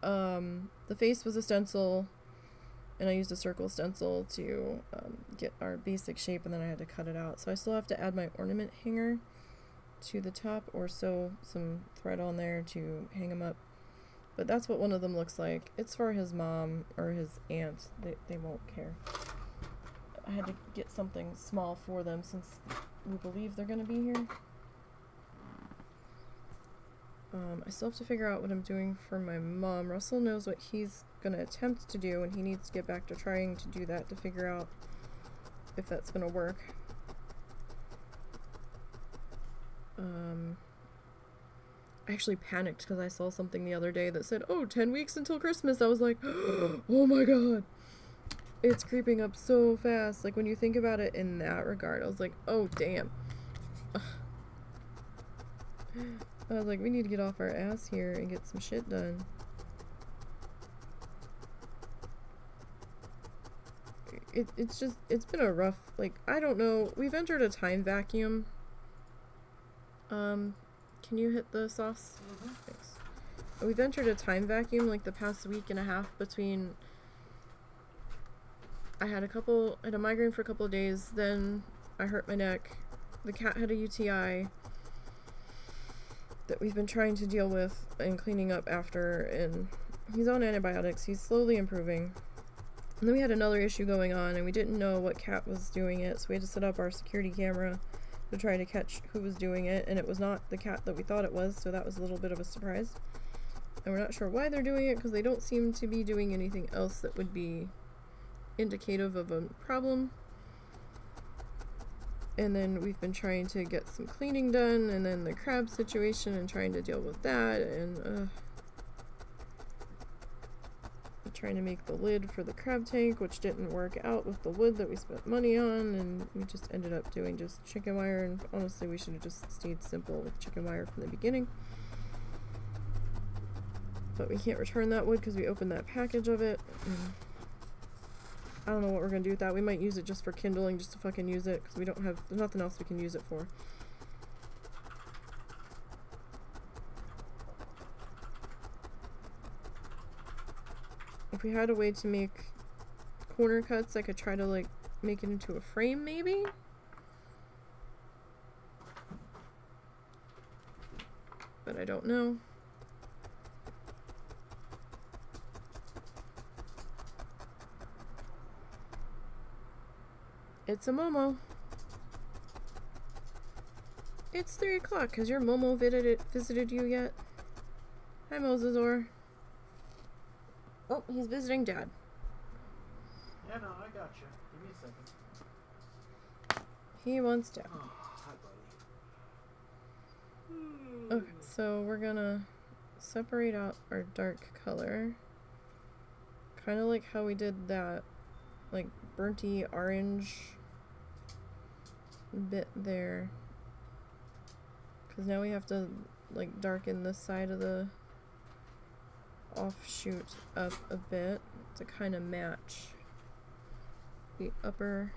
the face was a stencil, and I used a circle stencil to get our basic shape, and then I had to cut it out. So I still have to add my ornament hanger to the top, or sew some thread on there to hang them up. But that's what one of them looks like. It's for his mom or his aunt. They won't care. I had to get something small for them since we believe they're going to be here. I still have to figure out what I'm doing for my mom. Russell knows what he's going to attempt to do, and he needs to get back to trying to do that to figure out if that's going to work. I actually panicked because I saw something the other day that said, oh, 10 weeks until Christmas. I was like, oh my god. It's creeping up so fast. Like, when you think about it in that regard, I was like, oh, damn. I was like, we need to get off our ass here and get some shit done. It's been a rough, like, I don't know. We've entered a time vacuum. Can you hit the sauce? Mm-hmm. Thanks. We've entered a time vacuum, like, the past week and a half between... I had a migraine for a couple of days, then I hurt my neck. The cat had a UTI that we've been trying to deal with and cleaning up after, and he's on antibiotics. He's slowly improving. And then we had another issue going on, and we didn't know what cat was doing it, so we had to set up our security camera to try to catch who was doing it, and it was not the cat that we thought it was, so that was a little bit of a surprise. And we're not sure why they're doing it, because they don't seem to be doing anything else that would be indicative of a problem. And then we've been trying to get some cleaning done, and then the crab situation and trying to deal with that, and trying to make the lid for the crab tank, which didn't work out with the wood that we spent money on, and we just ended up doing just chicken wire, and honestly we should have just stayed simple with chicken wire from the beginning. But we can't return that wood because we opened that package of it. I don't know what we're gonna do with that. We might use it just for kindling, just to fucking use it, because we don't have, there's nothing else we can use it for. If we had a way to make corner cuts, I could try to like make it into a frame maybe? But I don't know. It's a Momo. It's 3 o'clock. Has your Momo visited you yet? Hi, Mosesor. Oh, he's visiting Dad. Yeah, no, I got you. Give me a second. He wants Dad. Oh, hi, buddy. Okay, so we're gonna separate out our dark color. Kind of like how we did that, like, burnty orange bit there. Because now we have to, like, darken this side of the offshoot up a bit to kind of match the upper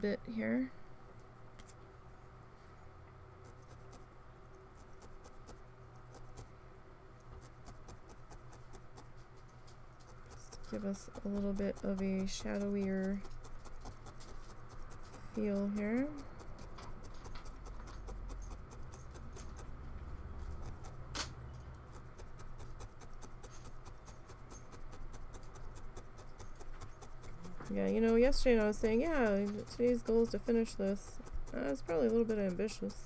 bit here. Just to give us a little bit of a shadowier feel here. Yeah, you know, yesterday I was saying, yeah, today's goal is to finish this. It's probably a little bit ambitious.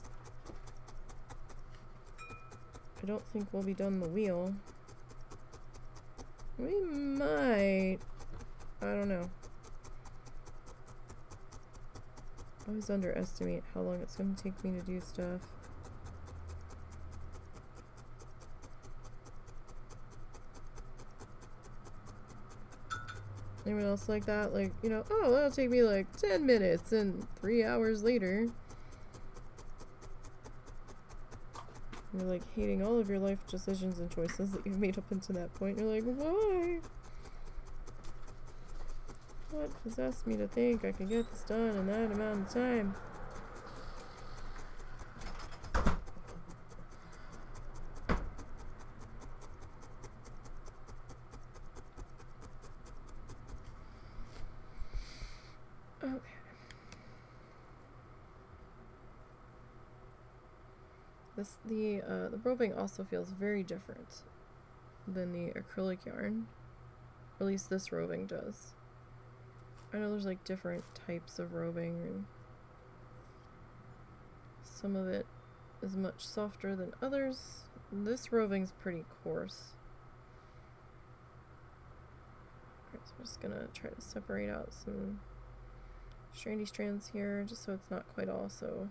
I don't think we'll be done the wheel. We might. I don't know. I always underestimate how long it's going to take me to do stuff. Anyone else like that? Like, you know, oh, that'll take me like 10 minutes, and 3 hours later you're like hating all of your life decisions and choices that you've made up until that point. You're like, why? What possessed me to think I could get this done in that amount of time? The roving also feels very different than the acrylic yarn. Or at least this roving does. I know there's like different types of roving, and some of it is much softer than others. This roving's pretty coarse. Alright, so I'm just gonna try to separate out some strandy strands here, just so it's not quite all so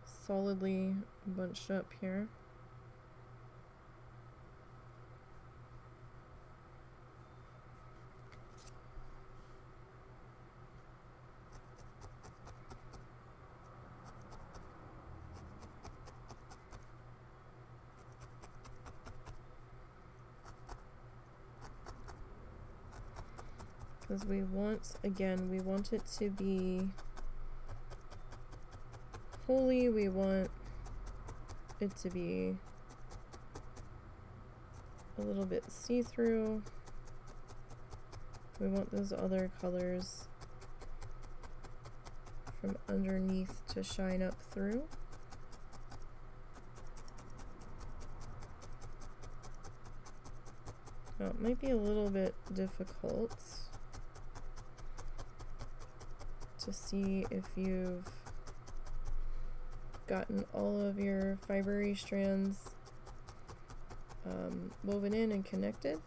solidly bunched up here. Because we want, again, we want it to be holy, we want it to be a little bit see-through. We want those other colors from underneath to shine up through. Now, it might be a little bit difficult to see if you've gotten all of your fibery strands woven in and connected.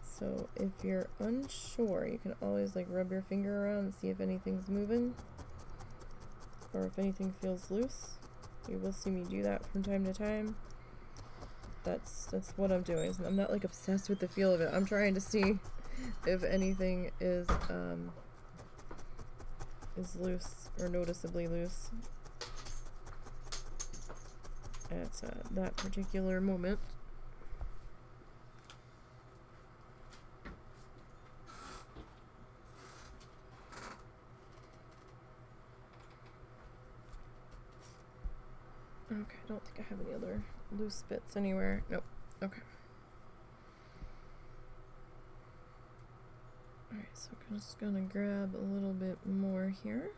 So if you're unsure, you can always like rub your finger around and see if anything's moving or if anything feels loose. You will see me do that from time to time. That's what I'm doing. I'm not like obsessed with the feel of it. I'm trying to see if anything is loose or noticeably loose. at that particular moment. Okay, I don't think I have any other loose bits anywhere. Nope. Okay. Alright, so I'm just gonna grab a little bit more here.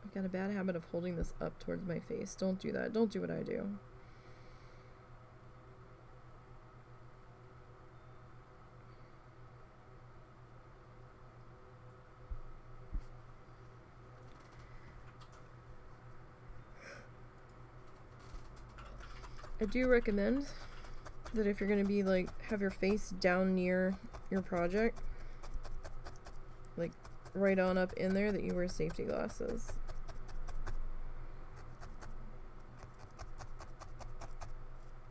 I've got a bad habit of holding this up towards my face. Don't do that. Don't do what I do. I do recommend that if you're going to be like, have your face down near your project, like right on up in there, that you wear safety glasses.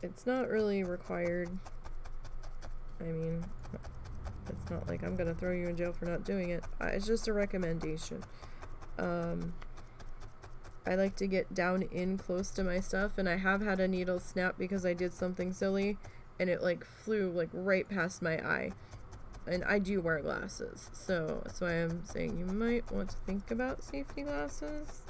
It's not really required. I mean, it's not like I'm going to throw you in jail for not doing it. It's just a recommendation. I like to get down in close to my stuff, and I have had a needle snap because I did something silly and it like flew like right past my eye. And I do wear glasses, so that's why I'm saying you might want to think about safety glasses.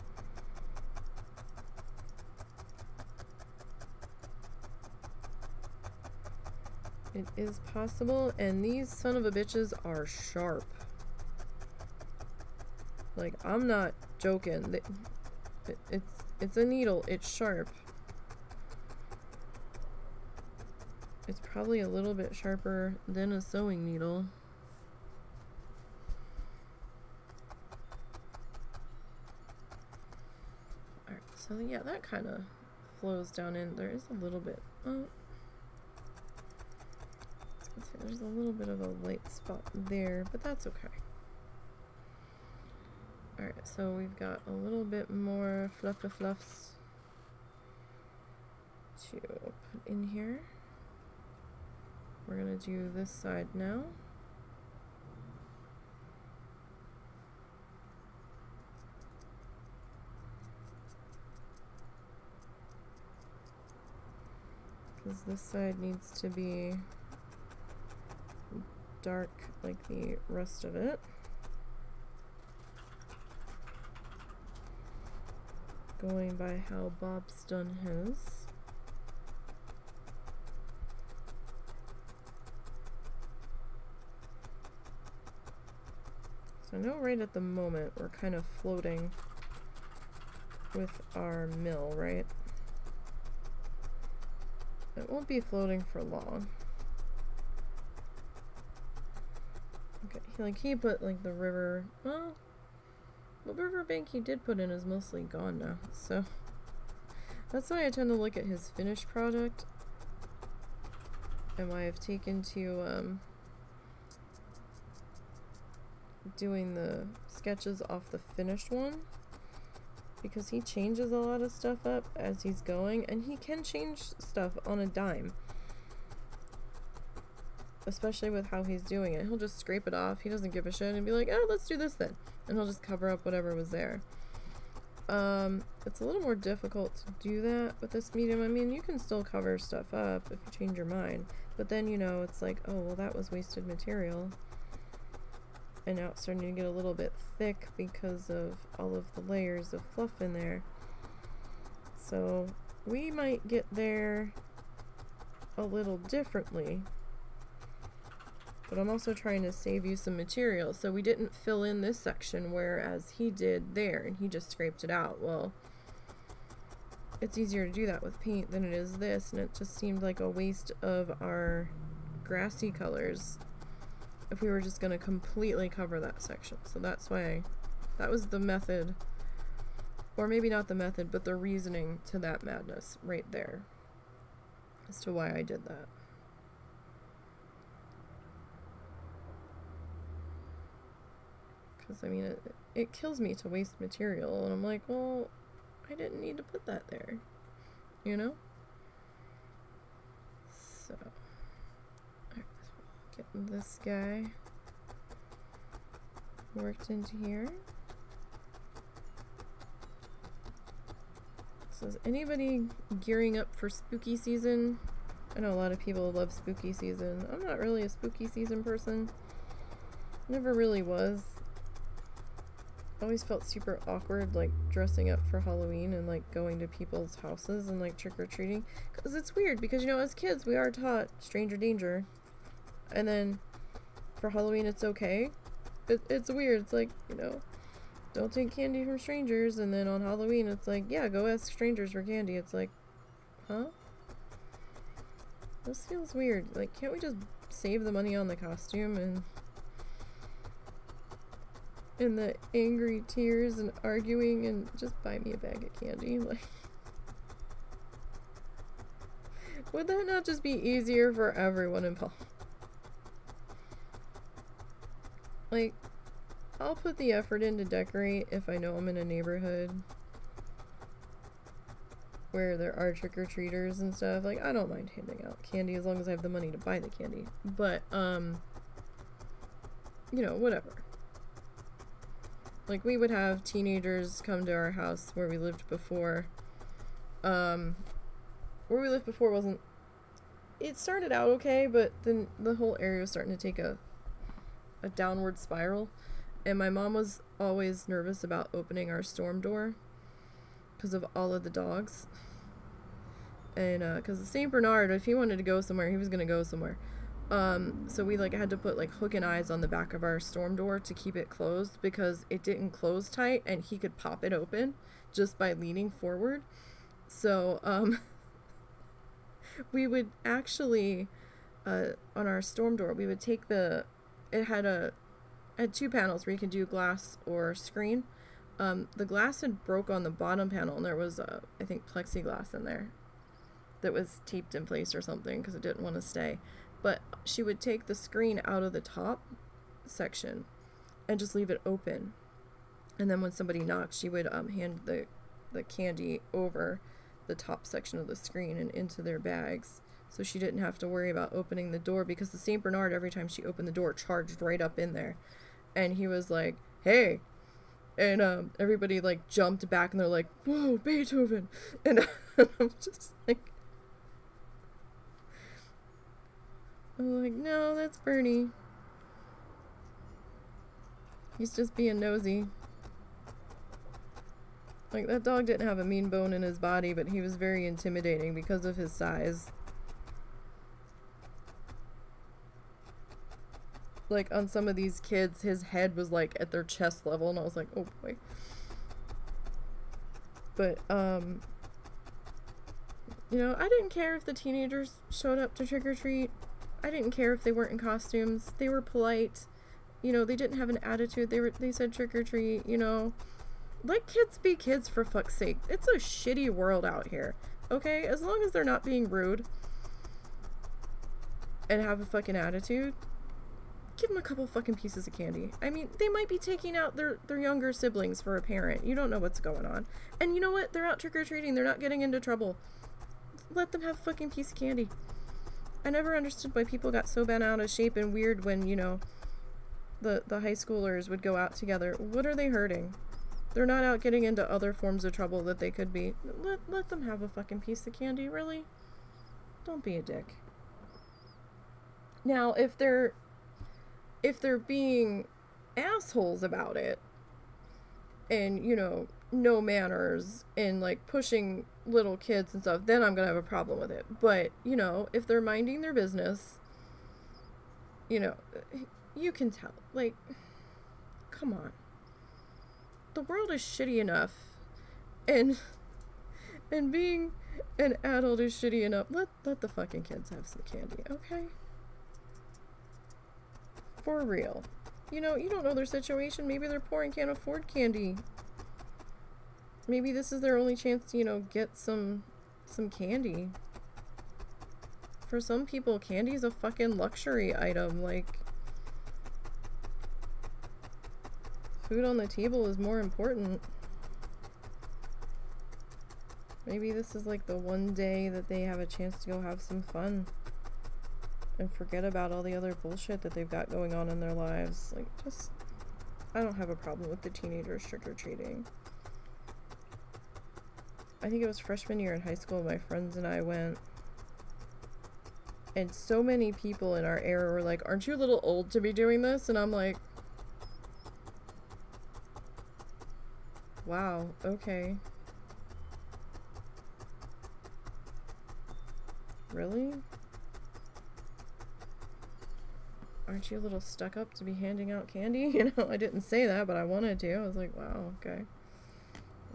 It is possible, and these son of a bitches are sharp. Like, I'm not joking. It's a needle. It's sharp. It's probably a little bit sharper than a sewing needle. Alright, so yeah, that kind of flows down in. There is a little bit. Oh. There's a little bit of a light spot there, but that's okay. Alright, so we've got a little bit more fluffs to put in here. We're going to do this side now. Because this side needs to be dark like the rest of it. Going by how Bob's done his. So I know right at the moment we're kind of floating with our mill, right? It won't be floating for long. Okay, like he put like the river, well, the riverbank he did put in is mostly gone now, so that's why I tend to look at his finished product and why I've taken to doing the sketches off the finished one, because he changes a lot of stuff up as he's going, and he can change stuff on a dime, especially with how he's doing it. He'll just scrape it off. He doesn't give a shit and be like, oh, let's do this then. And he'll just cover up whatever was there. It's a little more difficult to do that with this medium. I mean, you can still cover stuff up if you change your mind. But then, you know, it's like, oh, well, that was wasted material. And now it's starting to get a little bit thick because of all of the layers of fluff in there. So we might get there a little differently. But I'm also trying to save you some material. So we didn't fill in this section, whereas he did there, and he just scraped it out. Well, it's easier to do that with paint than it is this, and it just seemed like a waste of our grassy colors if we were just going to completely cover that section. So that's why that was the method, or maybe not the method, but the reasoning to that madness right there as to why I did that. Because, I mean, it kills me to waste material, and I'm like, well, I didn't need to put that there, you know? So, alright, get this guy worked into here. So is anybody gearing up for spooky season? I know a lot of people love spooky season. I'm not really a spooky season person. Never really was. Always felt super awkward, like, dressing up for Halloween and, like, going to people's houses and, like, trick-or-treating. Because it's weird, because, you know, as kids, we are taught stranger danger. And then, for Halloween, it's okay. It's weird. It's like, you know, don't take candy from strangers. And then on Halloween, it's like, yeah, go ask strangers for candy. It's like, huh? This feels weird. Like, can't we just save the money on the costume and the angry tears and arguing and just buy me a bag of candy? Like, would that not just be easier for everyone involved? Like, I'll put the effort in to decorate if I know I'm in a neighborhood where there are trick-or-treaters and stuff. Like, I don't mind handing out candy as long as I have the money to buy the candy. But, you know, whatever. Like, we would have teenagers come to our house where we lived before. Where we lived before wasn't... It started out okay, but then the whole area was starting to take a downward spiral. And my mom was always nervous about opening our storm door because of all of the dogs. And, because the St. Bernard, if he wanted to go somewhere, he was going to go somewhere. So we, like, had to put, like, hook and eyes on the back of our storm door to keep it closed because it didn't close tight and he could pop it open just by leaning forward. So, we would actually, on our storm door, we would take it had two panels where you can do glass or screen. The glass had broke on the bottom panel and there was, I think, plexiglass in there that was taped in place or something because it didn't want to stay. But she would take the screen out of the top section and just leave it open. And then when somebody knocked, she would hand the candy over the top section of the screen and into their bags. So she didn't have to worry about opening the door because the St. Bernard, every time she opened the door, charged right up in there. And he was like, hey. And everybody, like, jumped back and they're like, whoa, Beethoven. And I'm just like... I'm like, no, that's Bernie. He's just being nosy. Like, that dog didn't have a mean bone in his body, but he was very intimidating because of his size. Like, on some of these kids, his head was, like, at their chest level, and I was like, oh boy. But, you know, I didn't care if the teenagers showed up to trick-or-treat. I didn't care if they weren't in costumes. They were polite. You know, they didn't have an attitude. They said trick-or-treat, you know. Let kids be kids, for fuck's sake. It's a shitty world out here, okay? As long as they're not being rude and have a fucking attitude, give them a couple fucking pieces of candy. I mean, they might be taking out their younger siblings for a parent. You don't know what's going on. And you know what? They're out trick-or-treating. They're not getting into trouble. Let them have a fucking piece of candy. I never understood why people got so bent out of shape and weird when, you know, the high schoolers would go out together. What are they hurting? They're not out getting into other forms of trouble that they could be. Let them have a fucking piece of candy, really? Don't be a dick. Now, if they're being assholes about it and, you know, no manners and, like, pushing little kids and stuff, then I'm gonna have a problem with it. But, you know, if they're minding their business, you know, you can tell. Like, come on. The world is shitty enough, and being an adult is shitty enough. Let the fucking kids have some candy, okay? For real. You know, you don't know their situation. Maybe they're poor and can't afford candy. Maybe this is their only chance to, you know, get some candy. For some people, candy is a fucking luxury item. Like, food on the table is more important. Maybe this is like the one day that they have a chance to go have some fun and forget about all the other bullshit that they've got going on in their lives. Like, just I don't have a problem with the teenagers trick-or-treating. I think it was freshman year in high school, my friends and I went. And so many people in our era were like, aren't you a little old to be doing this? And I'm like, wow, okay. Really? Aren't you a little stuck up to be handing out candy? You know, I didn't say that, but I wanted to. I was like, wow, okay.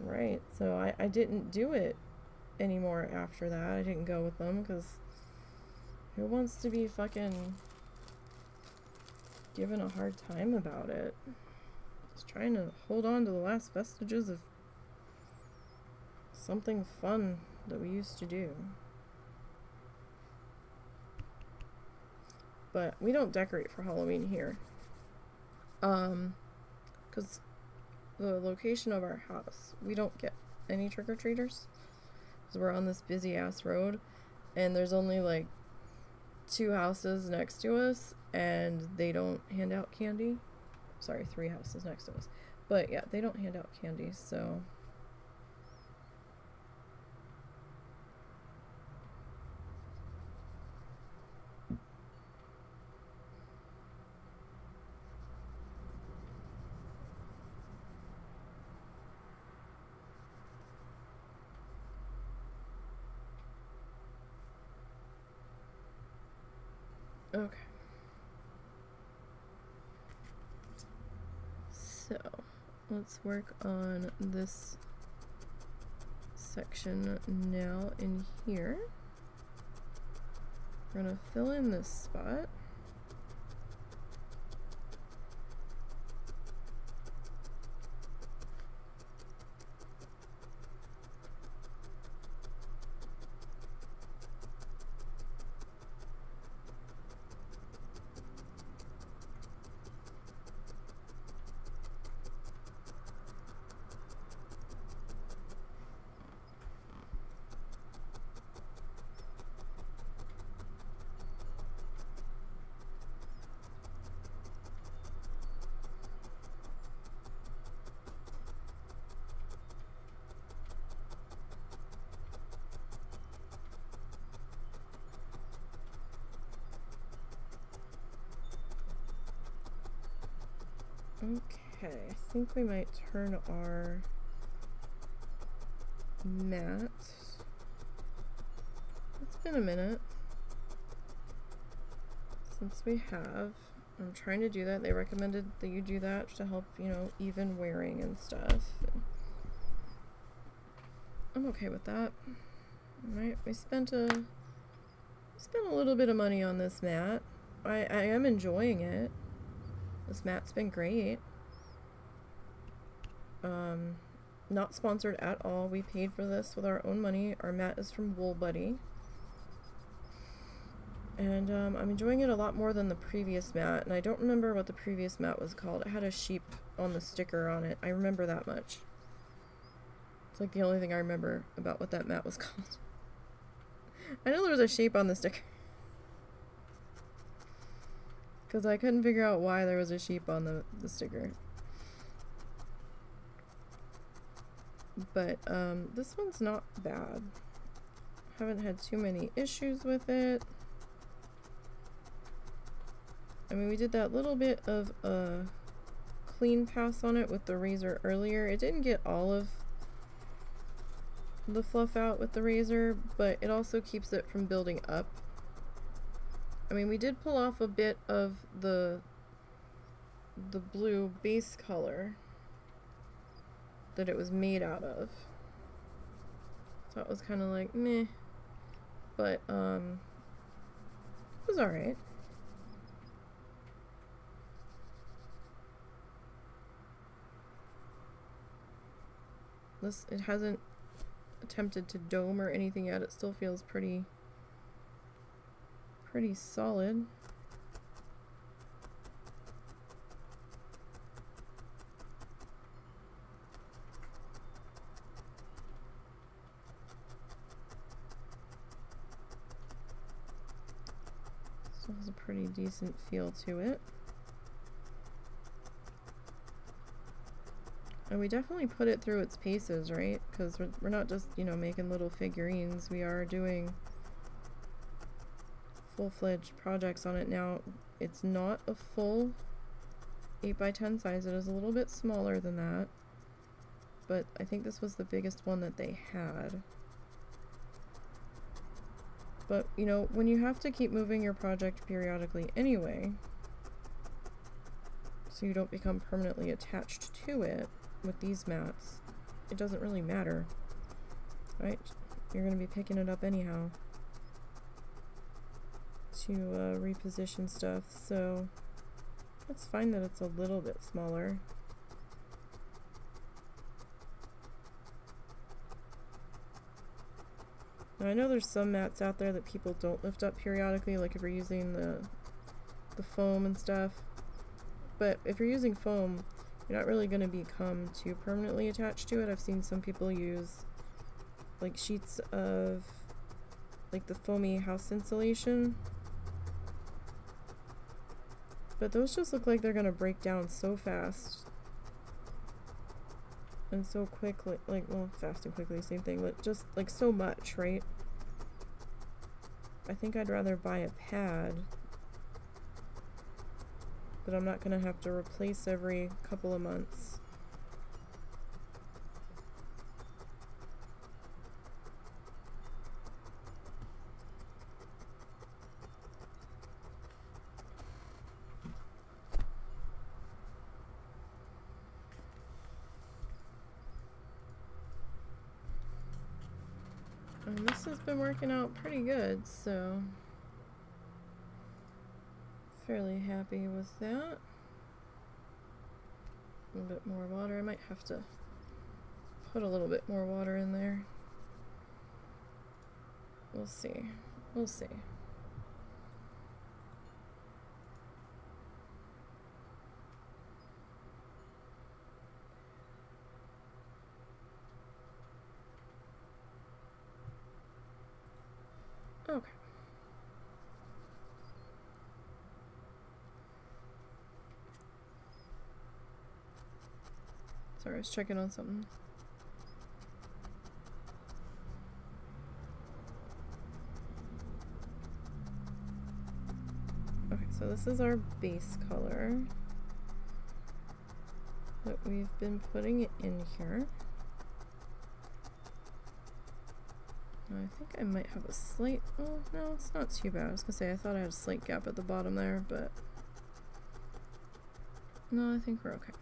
Right, so I didn't do it anymore after that. I didn't go with them, because who wants to be fucking given a hard time about it? Just trying to hold on to the last vestiges of something fun that we used to do. But we don't decorate for Halloween here. Because the location of our house, we don't get any trick-or-treaters. Because we're on this busy-ass road, and there's only, like, 2 houses next to us, and they don't hand out candy. Sorry, 3 houses next to us. But, yeah, they don't hand out candy, so... Okay. So, let's work on this section now in here. We're gonna fill in this spot. Okay, I think we might turn our mat. It's been a minute since we have. I'm trying to do that. They recommended that you do that to help, you know, even wearing and stuff. I'm okay with that. Alright, we spent a little bit of money on this mat. I am enjoying it. This mat's been great. Not sponsored at all. We paid for this with our own money. Our mat is from Wool Buddy. And I'm enjoying it a lot more than the previous mat. And I don't remember what the previous mat was called. It had a sheep on the sticker on it. I remember that much. It's like the only thing I remember about what that mat was called. I know there was a sheep on the sticker. Because I couldn't figure out why there was a sheep on the sticker. But this one's not bad. Haven't had too many issues with it. I mean, we did that little bit of a clean pass on it with the razor earlier. It didn't get all of the fluff out with the razor, but it also keeps it from building up. I mean, we did pull off a bit of the blue base color that it was made out of. So it was kind of like, meh. But, it was alright. It hasn't attempted to dome or anything yet. It still feels pretty solid. Still has a pretty decent feel to it. And we definitely put it through its paces, right? Because we're not just, you know, making little figurines. We are doing full-fledged projects on it. Now, it's not a full 8x10 size. It is a little bit smaller than that. But I think this was the biggest one that they had. But, you know, when you have to keep moving your project periodically anyway, so you don't become permanently attached to it with these mats, it doesn't really matter, right? You're going to be picking it up anyhow to reposition stuff, so it's fine that it's a little bit smaller. Now, I know there's some mats out there that people don't lift up periodically, like if you're using the foam and stuff. But if you're using foam, you're not really going to become too permanently attached to it. I've seen some people use like sheets of like the foamy house insulation. But those just look like they're going to break down so fast. And so quickly, like, well, fast and quickly, same thing, but just like so much, right? I think I'd rather buy a pad that I'm not going to have to replace every couple of months. And this has been working out pretty good, so fairly happy with that. A little bit more water. I might have to put a little bit more water in there. We'll see. We'll see. Okay. Sorry, I was checking on something. Okay, so this is our base color that we've been putting in here. I think I might have a slight, oh no, it's not too bad. I was gonna say, I thought I had a slight gap at the bottom there, but no, I think we're okay.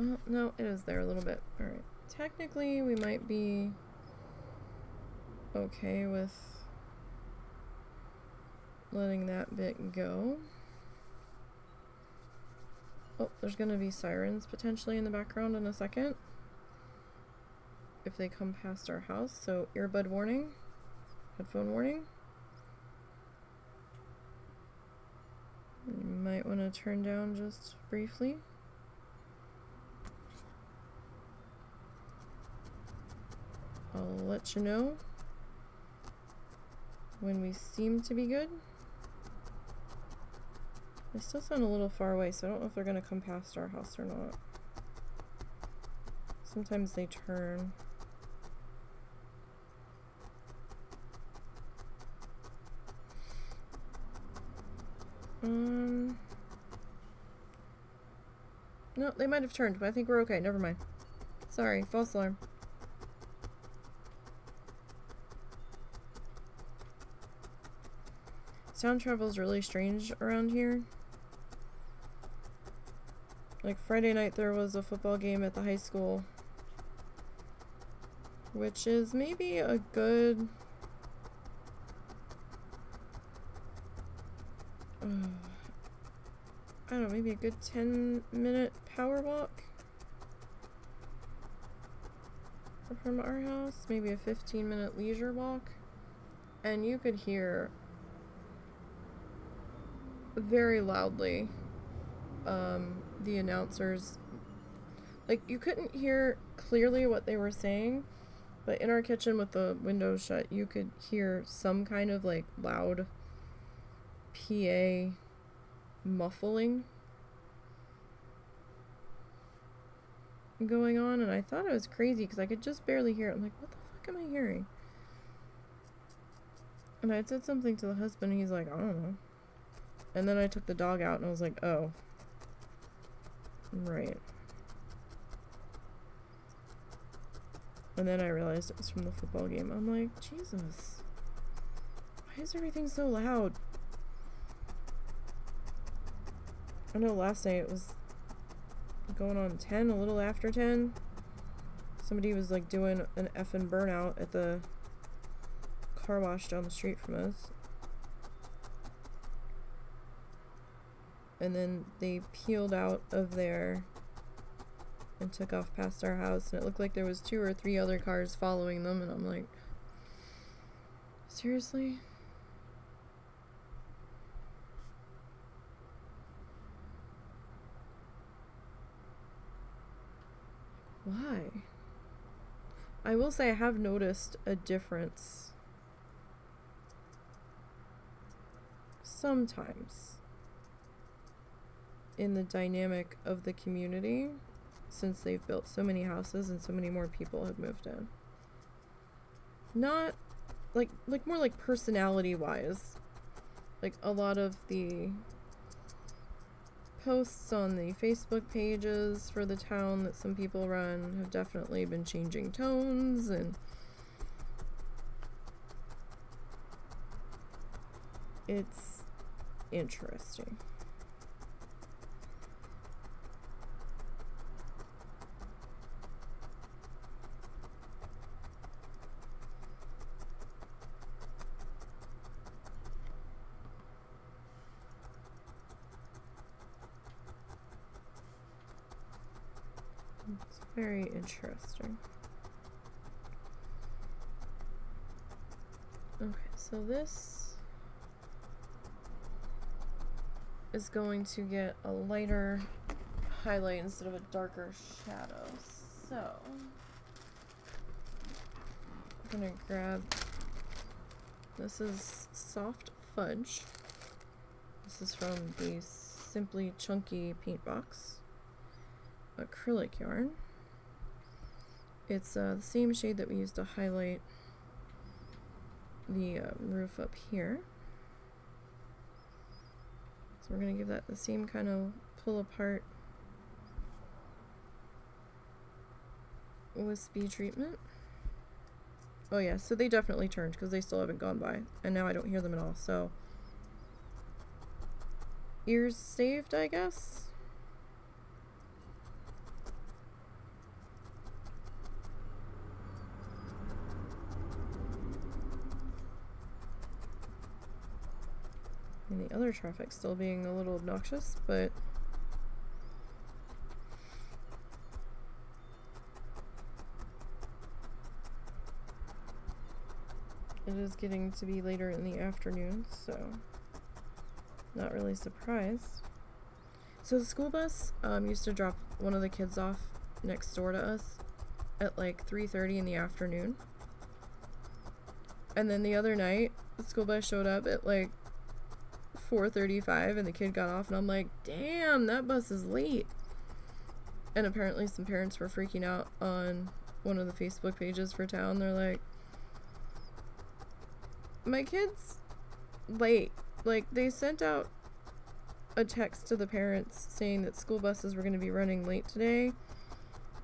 Oh, no, it is there a little bit. Alright, technically we might be okay with letting that bit go. Oh, there's gonna be sirens potentially in the background in a second if they come past our house, so earbud warning, headphone warning. You might want to turn down just briefly. I'll let you know when we seem to be good. They still sound a little far away, so I don't know if they're going to come past our house or not. Sometimes they turn. No, they might have turned, but I think we're okay. Never mind. Sorry, false alarm. Sound travel is really strange around here. Like Friday night there was a football game at the high school, which is maybe a good I don't know, maybe a good 10-minute power walk from our house, maybe a 15-minute leisure walk, and you could hear very loudly the announcers. Like, you couldn't hear clearly what they were saying, but in our kitchen with the windows shut, you could hear some kind of like loud PA muffling going on, and I thought it was crazy because I could just barely hear it. I'm like, what the fuck am I hearing? And I said something to the husband, and he's like, I don't know. And then I took the dog out, and I was like, oh. Right. And then I realized it was from the football game. I'm like, Jesus. Why is everything so loud? I know last night it was going on 10, a little after 10. Somebody was like doing an effing burnout at the car wash down the street from us. And then they peeled out of there and took off past our house, and it looked like there was 2 or 3 other cars following them, and I'm like, seriously? Why? I will say I have noticed a difference sometimes in the dynamic of the community since they've built so many houses and so many more people have moved in. Not like more like personality wise. Like a lot of the posts on the Facebook pages for the town that some people run have definitely been changing tones, and it's interesting. It's very interesting. Okay, so this is going to get a lighter highlight instead of a darker shadow. So I'm gonna grab, this is Soft Fudge. This is from the Simply Chunky paint box. Acrylic yarn. It's the same shade that we used to highlight the roof up here. So we're going to give that the same kind of pull apart wispy treatment. Oh yeah, so they definitely turned because they still haven't gone by, and now I don't hear them at all, so ears saved, I guess. And the other traffic still being a little obnoxious, but it is getting to be later in the afternoon, so not really surprised. So the school bus used to drop one of the kids off next door to us at like 3:30 in the afternoon. And then the other night, the school bus showed up at like 4:35 and the kid got off, and I'm like, damn, that bus is late. And apparently some parents were freaking out on one of the Facebook pages for town. They're like, my kid's late. Like, they sent out a text to the parents saying that school buses were going to be running late today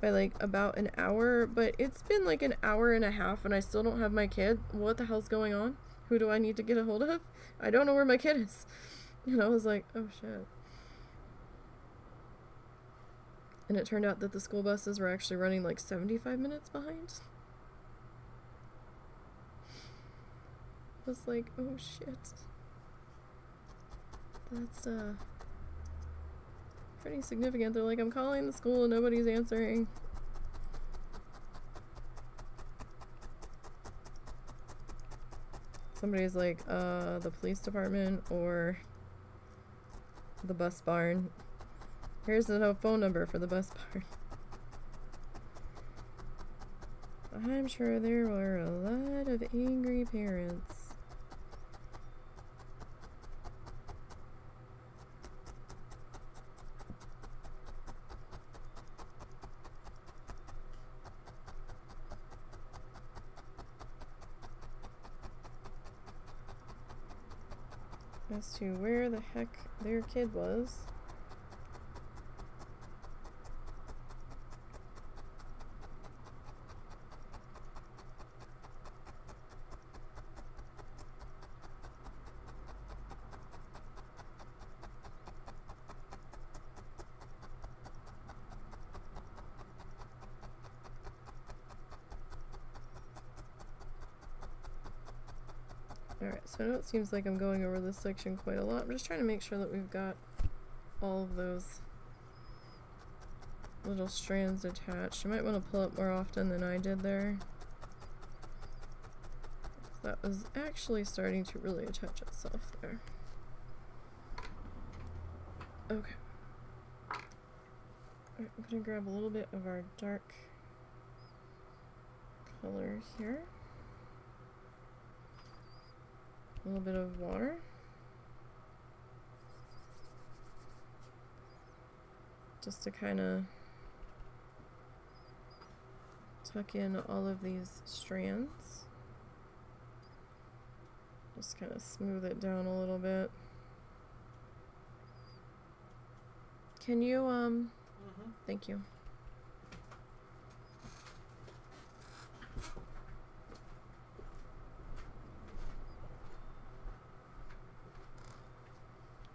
by like about an hour, but it's been like an hour and a half and I still don't have my kid. What the hell's going on? Who do I need to get a hold of? I don't know where my kid is. And I was like, oh shit. And it turned out that the school buses were actually running like 75 minutes behind. I was like, oh shit. That's pretty significant. They're like, I'm calling the school and nobody's answering. Somebody's like, the police department or the bus barn. Here's the phone number for the bus barn. I'm sure there were a lot of angry parents. as to where the heck their kid was. Alright, so I know it seems like I'm going over this section quite a lot. I'm just trying to make sure that we've got all of those little strands attached. You might want to pull up more often than I did there. That was actually starting to really attach itself there. Okay. Alright, I'm going to grab a little bit of our dark color here. A little bit of water. Just to kind of tuck in all of these strands. Just kind of smooth it down a little bit. Can you, thank you.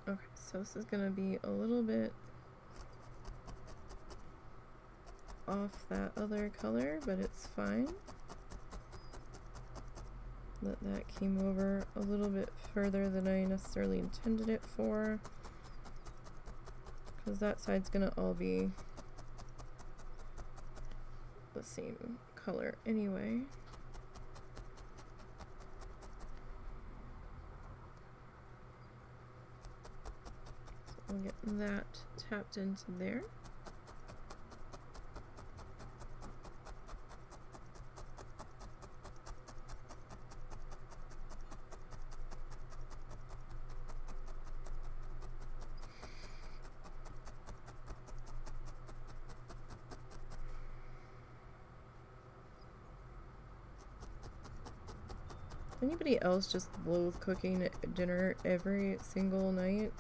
Okay, so this is going to be a little bit off that other color, but it's fine. That came over a little bit further than I necessarily intended it for, because that side's going to all be the same color anyway. We'll get that tapped into there. Anybody else just loathe cooking dinner every single night?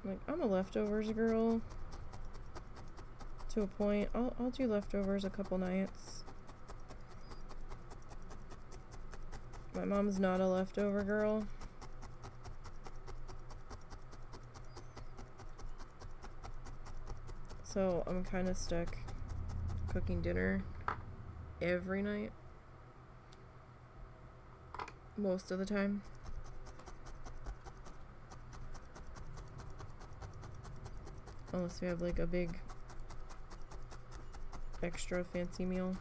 Like, I'm a leftovers girl to a point. I'll do leftovers a couple nights. My mom's not a leftover girl. So I'm kind of stuck cooking dinner every night. Most of the time. Unless we have like a big extra fancy meal.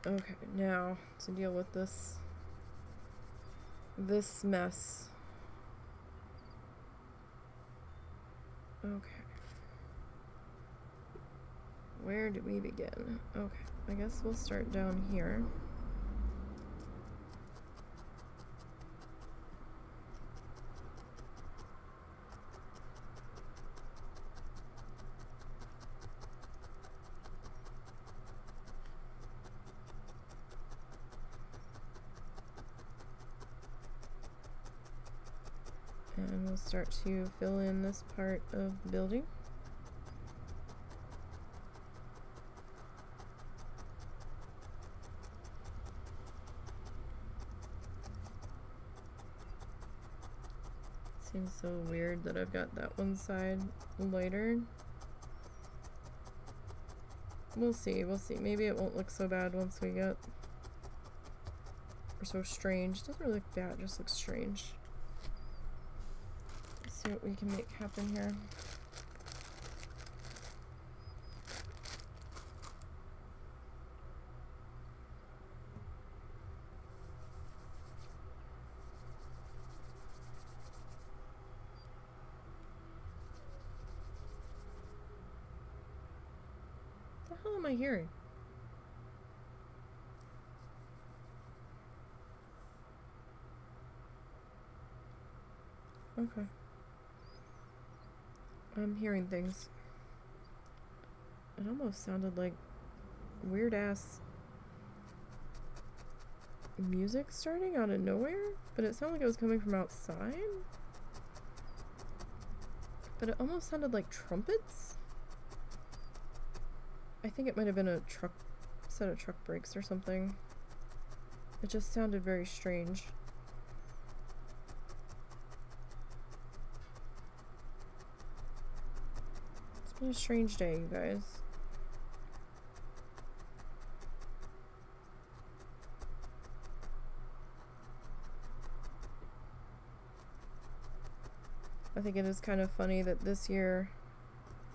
Okay, now to deal with this mess. Okay. Where do we begin? Okay, I guess we'll start down here. And we'll start to fill in this part of the building. Seems so weird that I've got that one side lighter. We'll see, we'll see. Maybe it won't look so bad once we get... Or so strange. It doesn't really look bad, it just looks strange. Let's see what we can make happen here. What the hell am I hearing? Okay. I'm hearing things. It almost sounded like weird ass music starting out of nowhere, but it sounded like it was coming from outside. But it almost sounded like trumpets. I think it might have been a set of truck brakes or something. It just sounded very strange. It's been a strange day, you guys. I think it is kind of funny that this year,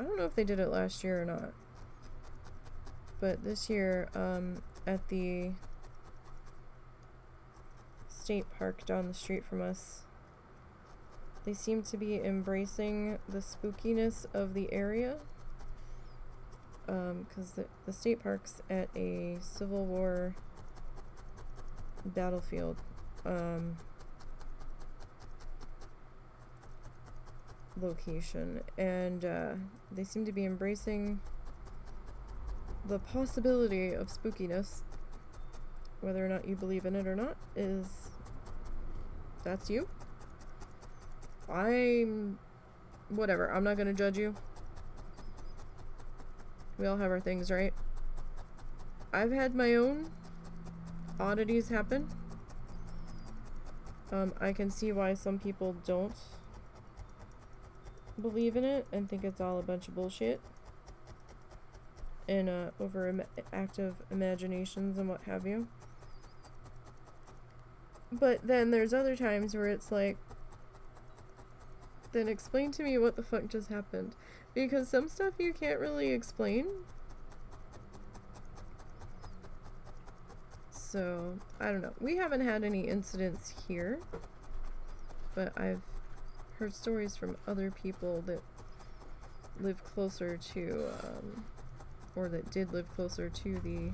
I don't know if they did it last year or not, but this year, at the state park down the street from us, they seem to be embracing the spookiness of the area, because the state park's at a Civil War battlefield, location, and they seem to be embracing the possibility of spookiness. Whether or not you believe in it or not that's you. Whatever, I'm not gonna judge you. We all have our things, right? I've had my own oddities happen. I can see why some people don't believe in it and think it's all a bunch of bullshit and overactive imaginations and what have you. But then there's other times where it's like, then explain to me what the fuck just happened, because some stuff you can't really explain. So I don't know, we haven't had any incidents here, but I've heard stories from other people that live closer to, or that did live closer to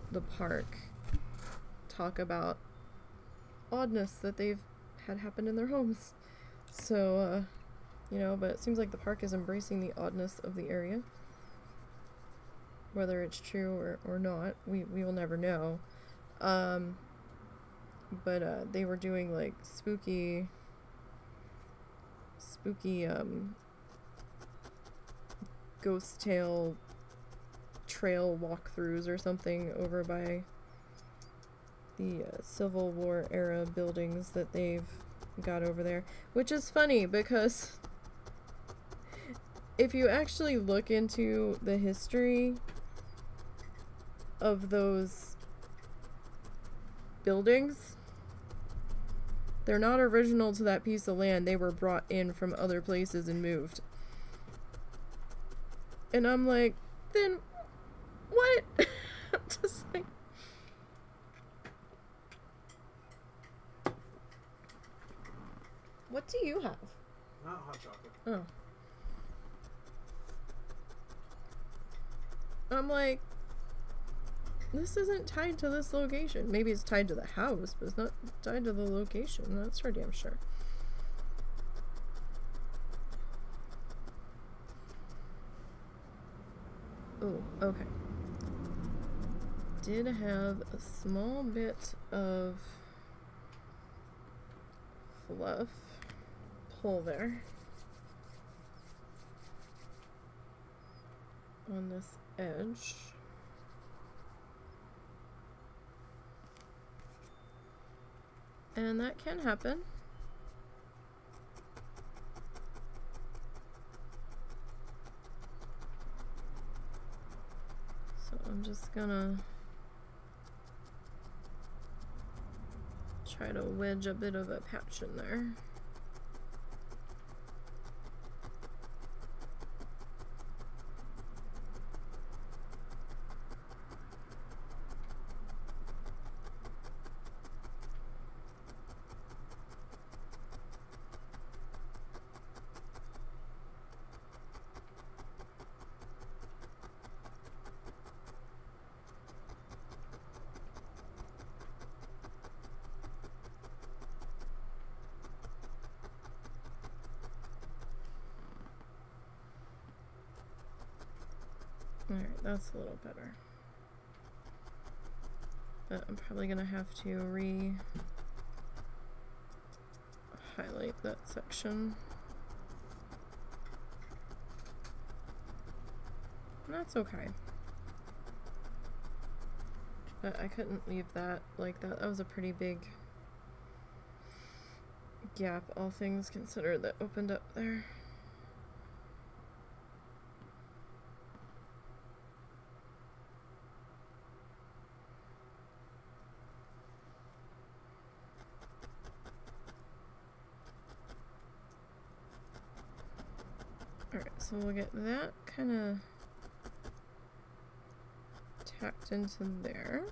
the park, talk about oddness that they've had happen in their homes. So, you know, but it seems like the park is embracing the oddness of the area. Whether it's true or not, we will never know. But they were doing like spooky ghost trail walkthroughs or something over by the Civil War era buildings that they've got over there, which is funny because if you actually look into the history of those buildings, they're not original to that piece of land. They were brought in from other places and moved. And I'm like, then what? I'm just like, what do you have? Not hot chocolate. Oh. I'm like, this isn't tied to this location. Maybe it's tied to the house, but it's not tied to the location. That's for damn sure. Oh, okay. Did have a small bit of fluff pull there on this edge. And that can happen. So I'm just gonna try to wedge a bit of a patch in there. Alright, that's a little better. But I'm probably gonna have to highlight that section. That's okay. But I couldn't leave that like that. That was a pretty big gap, all things considered, that opened up there. Alright, so we'll get that kind of tacked into there.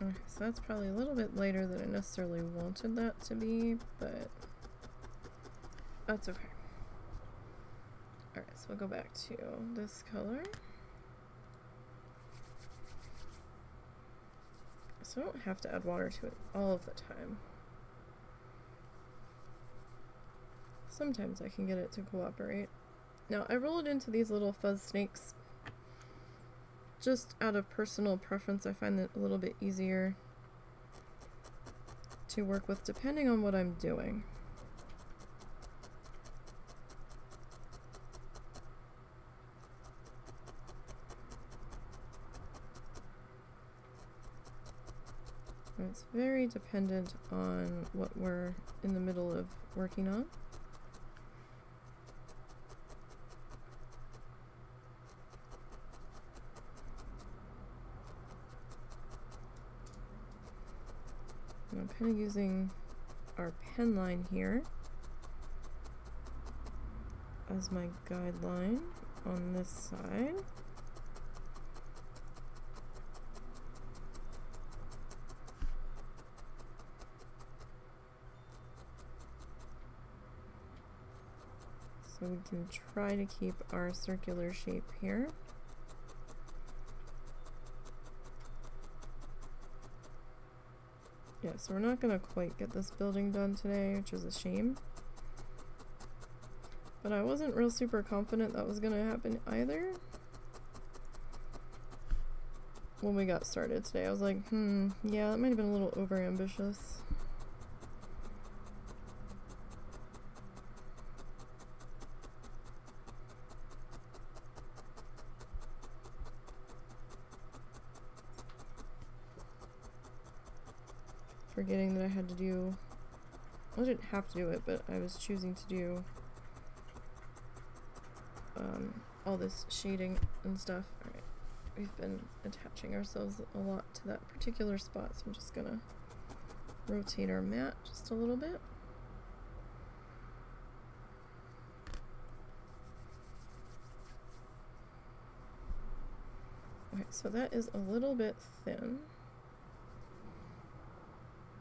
Okay, so that's probably a little bit lighter than I necessarily wanted that to be, but that's okay. Alright, so we'll go back to this color. So I don't have to add water to it all of the time. Sometimes I can get it to cooperate. Now, I rolled into these little fuzz snakes just out of personal preference. I find it a little bit easier to work with depending on what I'm doing. And it's very dependent on what we're in the middle of working on. I'm kind of using our pen line here as my guideline on this side. So we can try to keep our circular shape here. Yeah, so we're not gonna quite get this building done today, which is a shame. But I wasn't real super confident that was gonna happen either. When we got started today, I was like, yeah, that might have been a little overambitious. Forgetting that I had to do, well, I didn't have to do it, but I was choosing to do all this shading and stuff. Alright, we've been attaching ourselves a lot to that particular spot, so I'm just gonna rotate our mat just a little bit. Okay, so that is a little bit thin.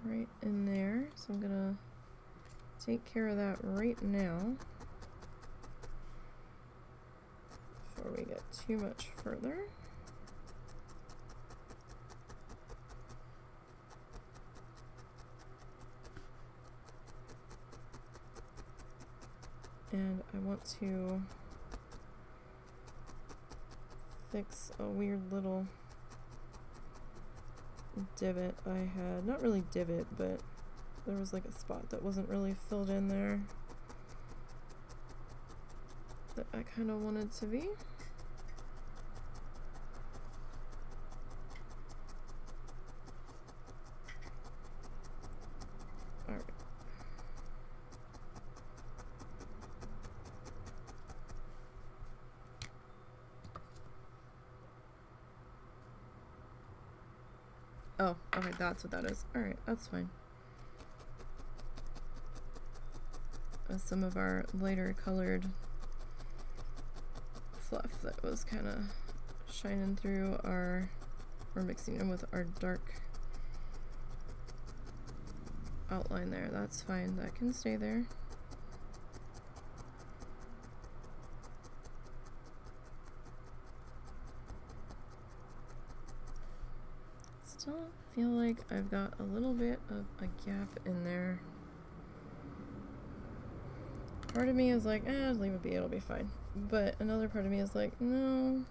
Right in there, so I'm gonna take care of that right now before we get too much further. And I want to fix a weird little divot I had, not really divot, but there was like a spot that wasn't really filled in there that I kind of wanted to be. Alright. Oh, okay, that's what that is. Alright, that's fine. Some of our lighter colored fluff that was kind of shining through our, or mixing in with our dark outline there. That's fine, that can stay there. Still feel like I've got a little bit of a gap in there. Part of me is like, leave it be, it'll be fine. But another part of me is like, no,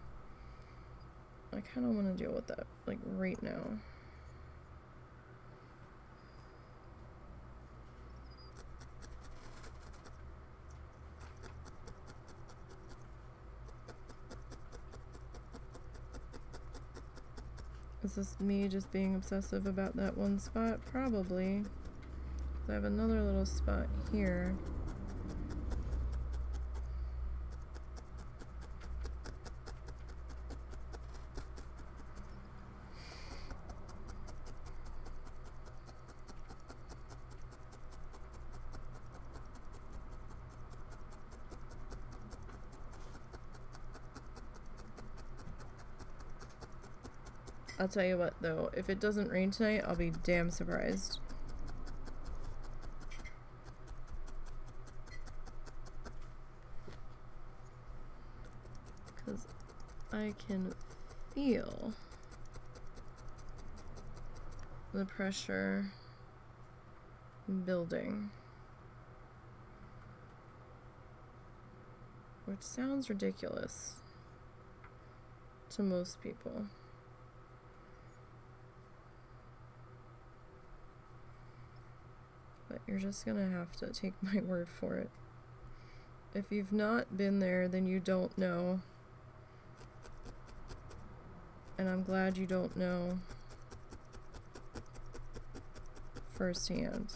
I kind of want to deal with that, like, right now. Is this me just being obsessive about that one spot? Probably. I have another little spot here. I'll tell you what though, if it doesn't rain tonight, I'll be damn surprised. Because I can feel the pressure building. Which sounds ridiculous to most people. But you're just gonna have to take my word for it. If you've not been there, then you don't know. And I'm glad you don't know firsthand.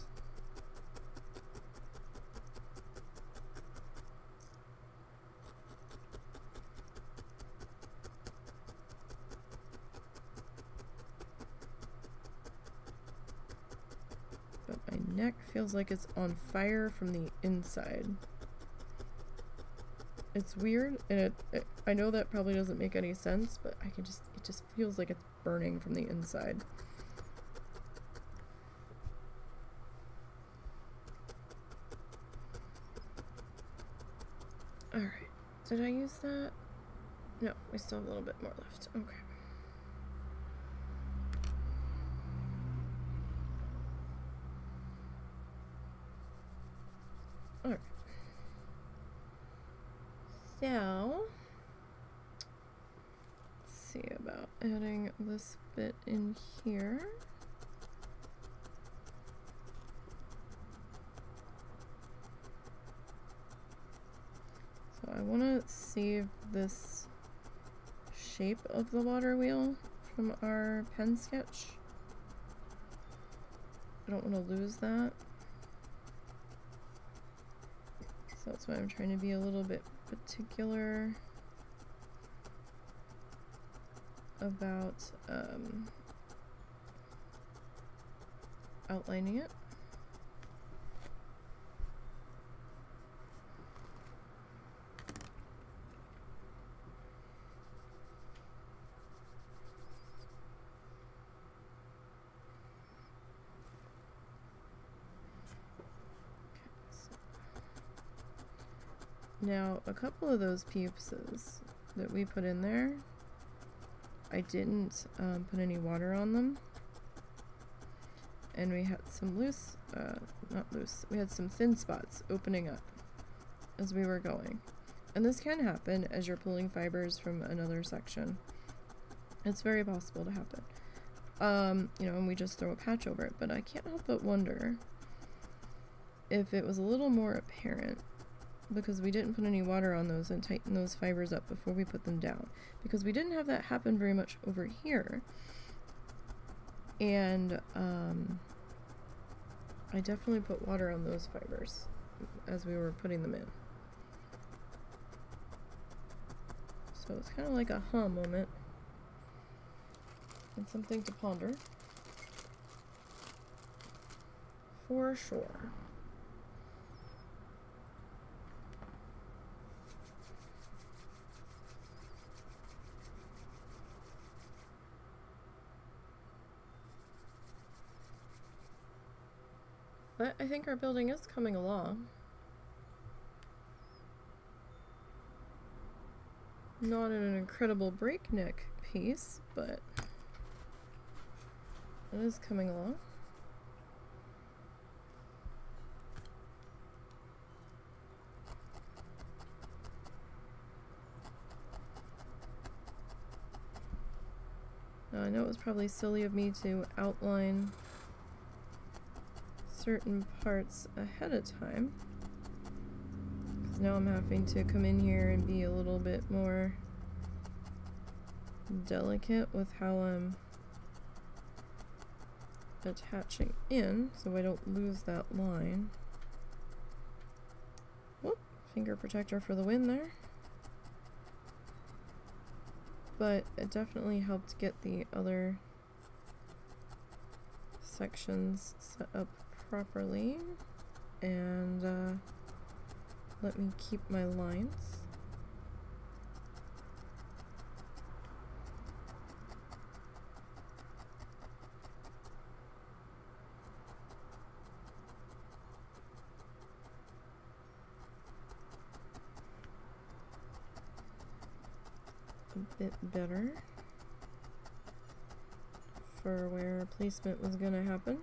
My neck feels like it's on fire from the inside. It's weird, and I know that probably doesn't make any sense, but it just feels like it's burning from the inside. Alright, did I use that? No, we still have a little bit more left. Okay. Alright. So, let's see about adding this bit in here. So I want to save this shape of the water wheel from our pen sketch. I don't want to lose that. So that's why I'm trying to be a little bit particular about outlining it. Now, a couple of those pieces that we put in there, I didn't put any water on them. And we had some loose, not loose, we had some thin spots opening up as we were going. And this can happen as you're pulling fibers from another section. It's very possible to happen. You know, and we just throw a patch over it, but I can't help but wonder if it was a little more apparent because we didn't put any water on those and tighten those fibers up before we put them down, because we didn't have that happen very much over here. And I definitely put water on those fibers as we were putting them in. So it's kind of like a huh moment and something to ponder for sure. But I think our building is coming along. Not at an incredible breakneck pace, but it is coming along. Now, I know it was probably silly of me to outline certain parts ahead of time, because now I'm having to come in here and be a little bit more delicate with how I'm attaching in so I don't lose that line. Whoop, finger protector for the win there. But it definitely helped get the other sections set up properly, and let me keep my lines. A bit better for where placement was going to happen.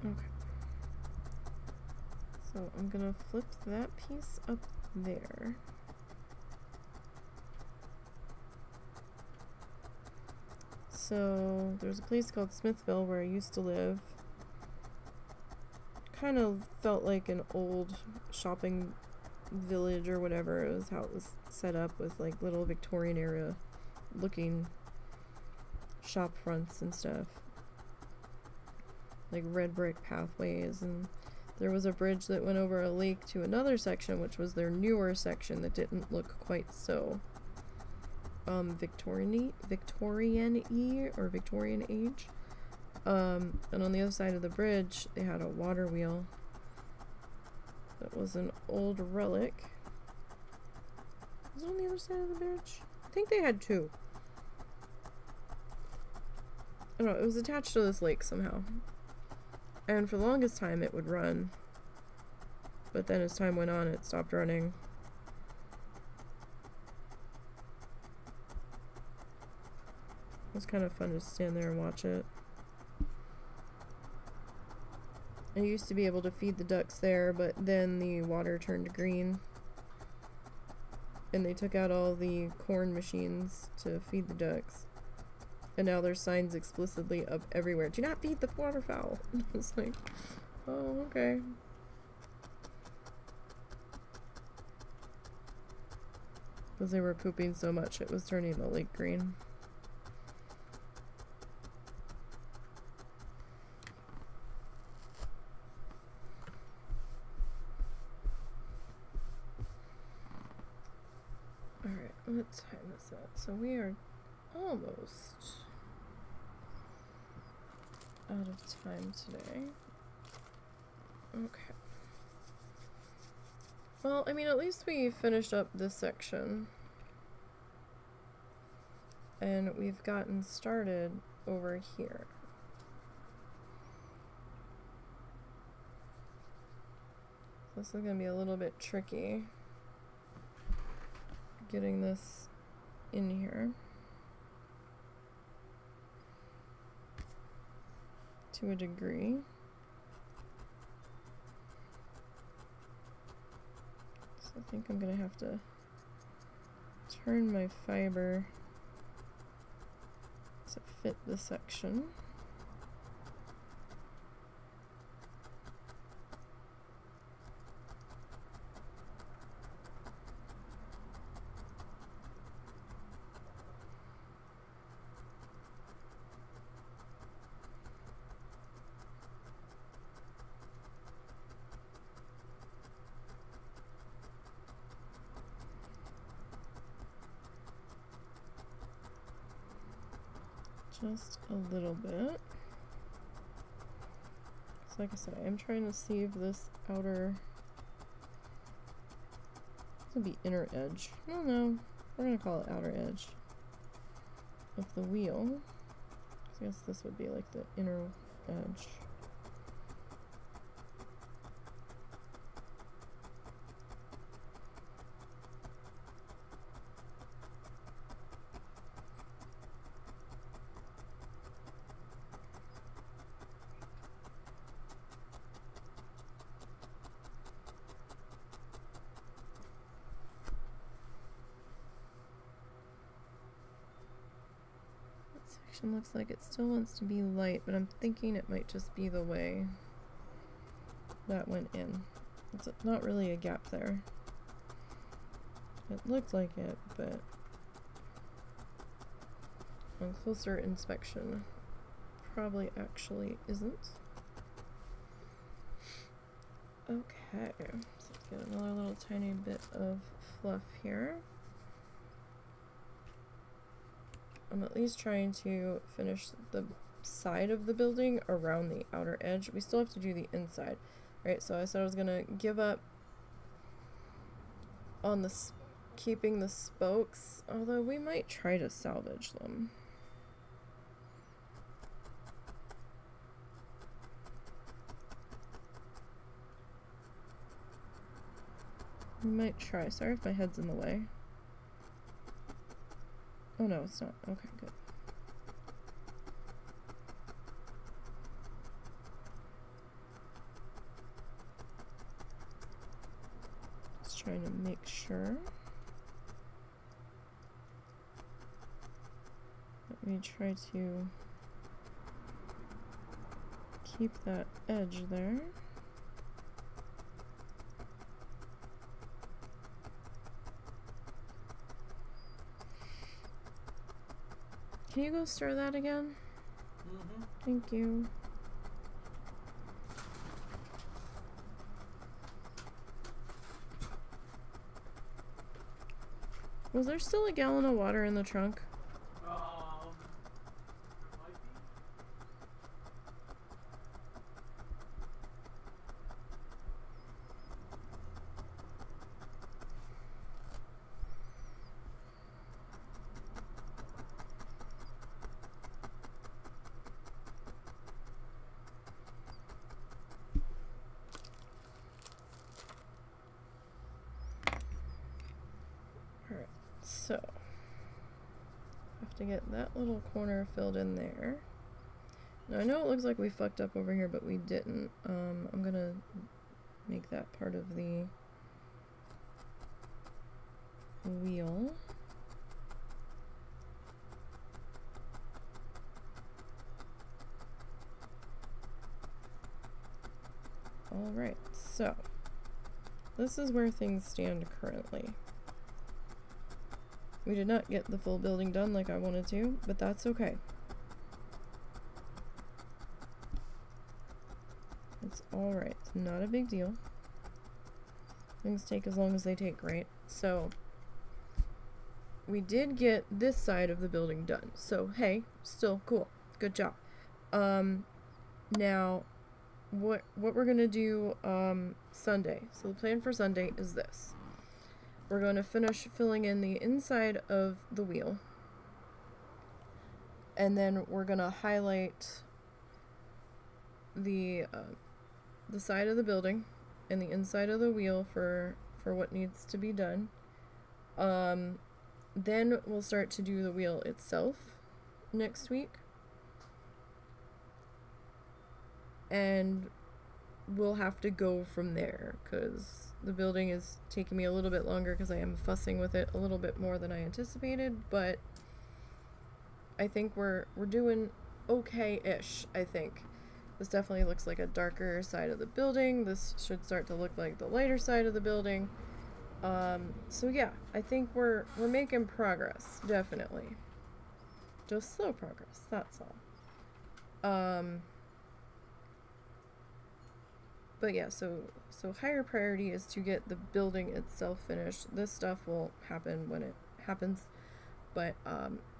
Okay, so I'm gonna flip that piece up there. So there's a place called Smithville where I used to live. Kind of felt like an old shopping village or whatever. It was how it was set up, with like little Victorian era looking shop fronts and stuff. Like red brick pathways, and there was a bridge that went over a lake to another section, which was their newer section that didn't look quite so Victorian-y or Victorian age. And on the other side of the bridge they had a water wheel that was an old relic. Was it on the other side of the bridge? I think they had two. I don't know, it was attached to this lake somehow. And for the longest time it would run, but then as time went on it stopped running. It was kind of fun to stand there and watch it. I used to be able to feed the ducks there, but then the water turned green and they took out all the corn machines to feed the ducks. And now there's signs explicitly up everywhere. Do not feed the waterfowl. It's like, oh, okay. Because they were pooping so much, it was turning the lake green. what time is it? So we are almost out of time today. Okay. Well, I mean, at least we finished up this section. And we've gotten started over here. This is going to be a little bit tricky, getting this in here to a degree. So I think I'm going to have to turn my fiber to fit the section. Just a little bit. So like I said, I'm trying to see if this outer, this would be inner edge. I don't know. We're gonna call it outer edge of the wheel. I guess this would be like the inner edge. Looks like it still wants to be light, but I'm thinking it might just be the way that went in. It's not really a gap there. It looked like it, but on closer inspection, probably actually isn't. Okay, so let's get another little tiny bit of fluff here. I'm at least trying to finish the side of the building around the outer edge. We still have to do the inside, right? So I said I was gonna give up on the keeping the spokes, although we might try to salvage them. We might try. Sorry if my head's in the way. Oh no, it's not. Okay, good. Just trying to make sure. Let me try to keep that edge there. Can you go stir that again? Mm-hmm. Thank you. Was there still a gallon of water in the trunk? Might be. So, have to get that little corner filled in there. Now I know it looks like we fucked up over here, but we didn't. I'm gonna make that part of the wheel. Alright, so this is where things stand currently. We did not get the full building done like I wanted to, but that's okay. It's alright. It's not a big deal. Things take as long as they take, right? So, we did get this side of the building done. So, hey, still cool. Good job. Now, what we're going to do Sunday. So the plan for Sunday is this. We're going to finish filling in the inside of the wheel. And then we're going to highlight the side of the building and the inside of the wheel for what needs to be done. Then we'll start to do the wheel itself next week. And we'll have to go from there because the building is taking me a little bit longer because I am fussing with it a little bit more than I anticipated, but I think we're doing okay-ish, I think. This definitely looks like a darker side of the building. This should start to look like the lighter side of the building. So yeah, I think we're making progress, definitely. Just slow progress, that's all. But yeah, so higher priority is to get the building itself finished. This stuff will happen when it happens. But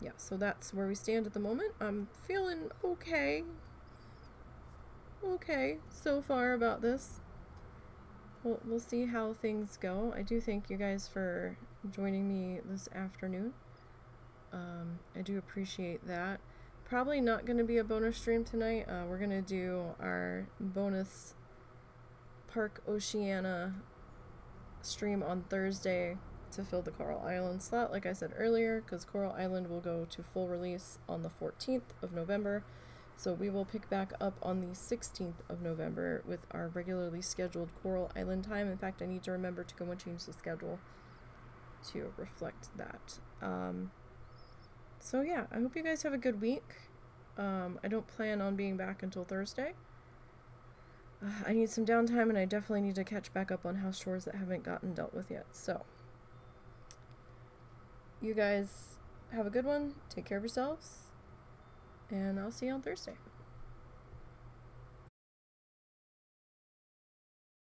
yeah, so that's where we stand at the moment. I'm feeling okay so far about this. We'll see how things go. I do thank you guys for joining me this afternoon. I do appreciate that. Probably not going to be a bonus stream tonight. We're going to do our bonus Park Oceana stream on Thursday to fill the Coral Island slot, like I said earlier, because Coral Island will go to full release on the 14th of November. So we will pick back up on the 16th of November with our regularly scheduled Coral Island time. In fact, I need to remember to go and change the schedule to reflect that. So yeah, I hope you guys have a good week. I don't plan on being back until Thursday. I need some downtime, and I definitely need to catch back up on house chores that haven't gotten dealt with yet. So, you guys have a good one. Take care of yourselves, and I'll see you on Thursday.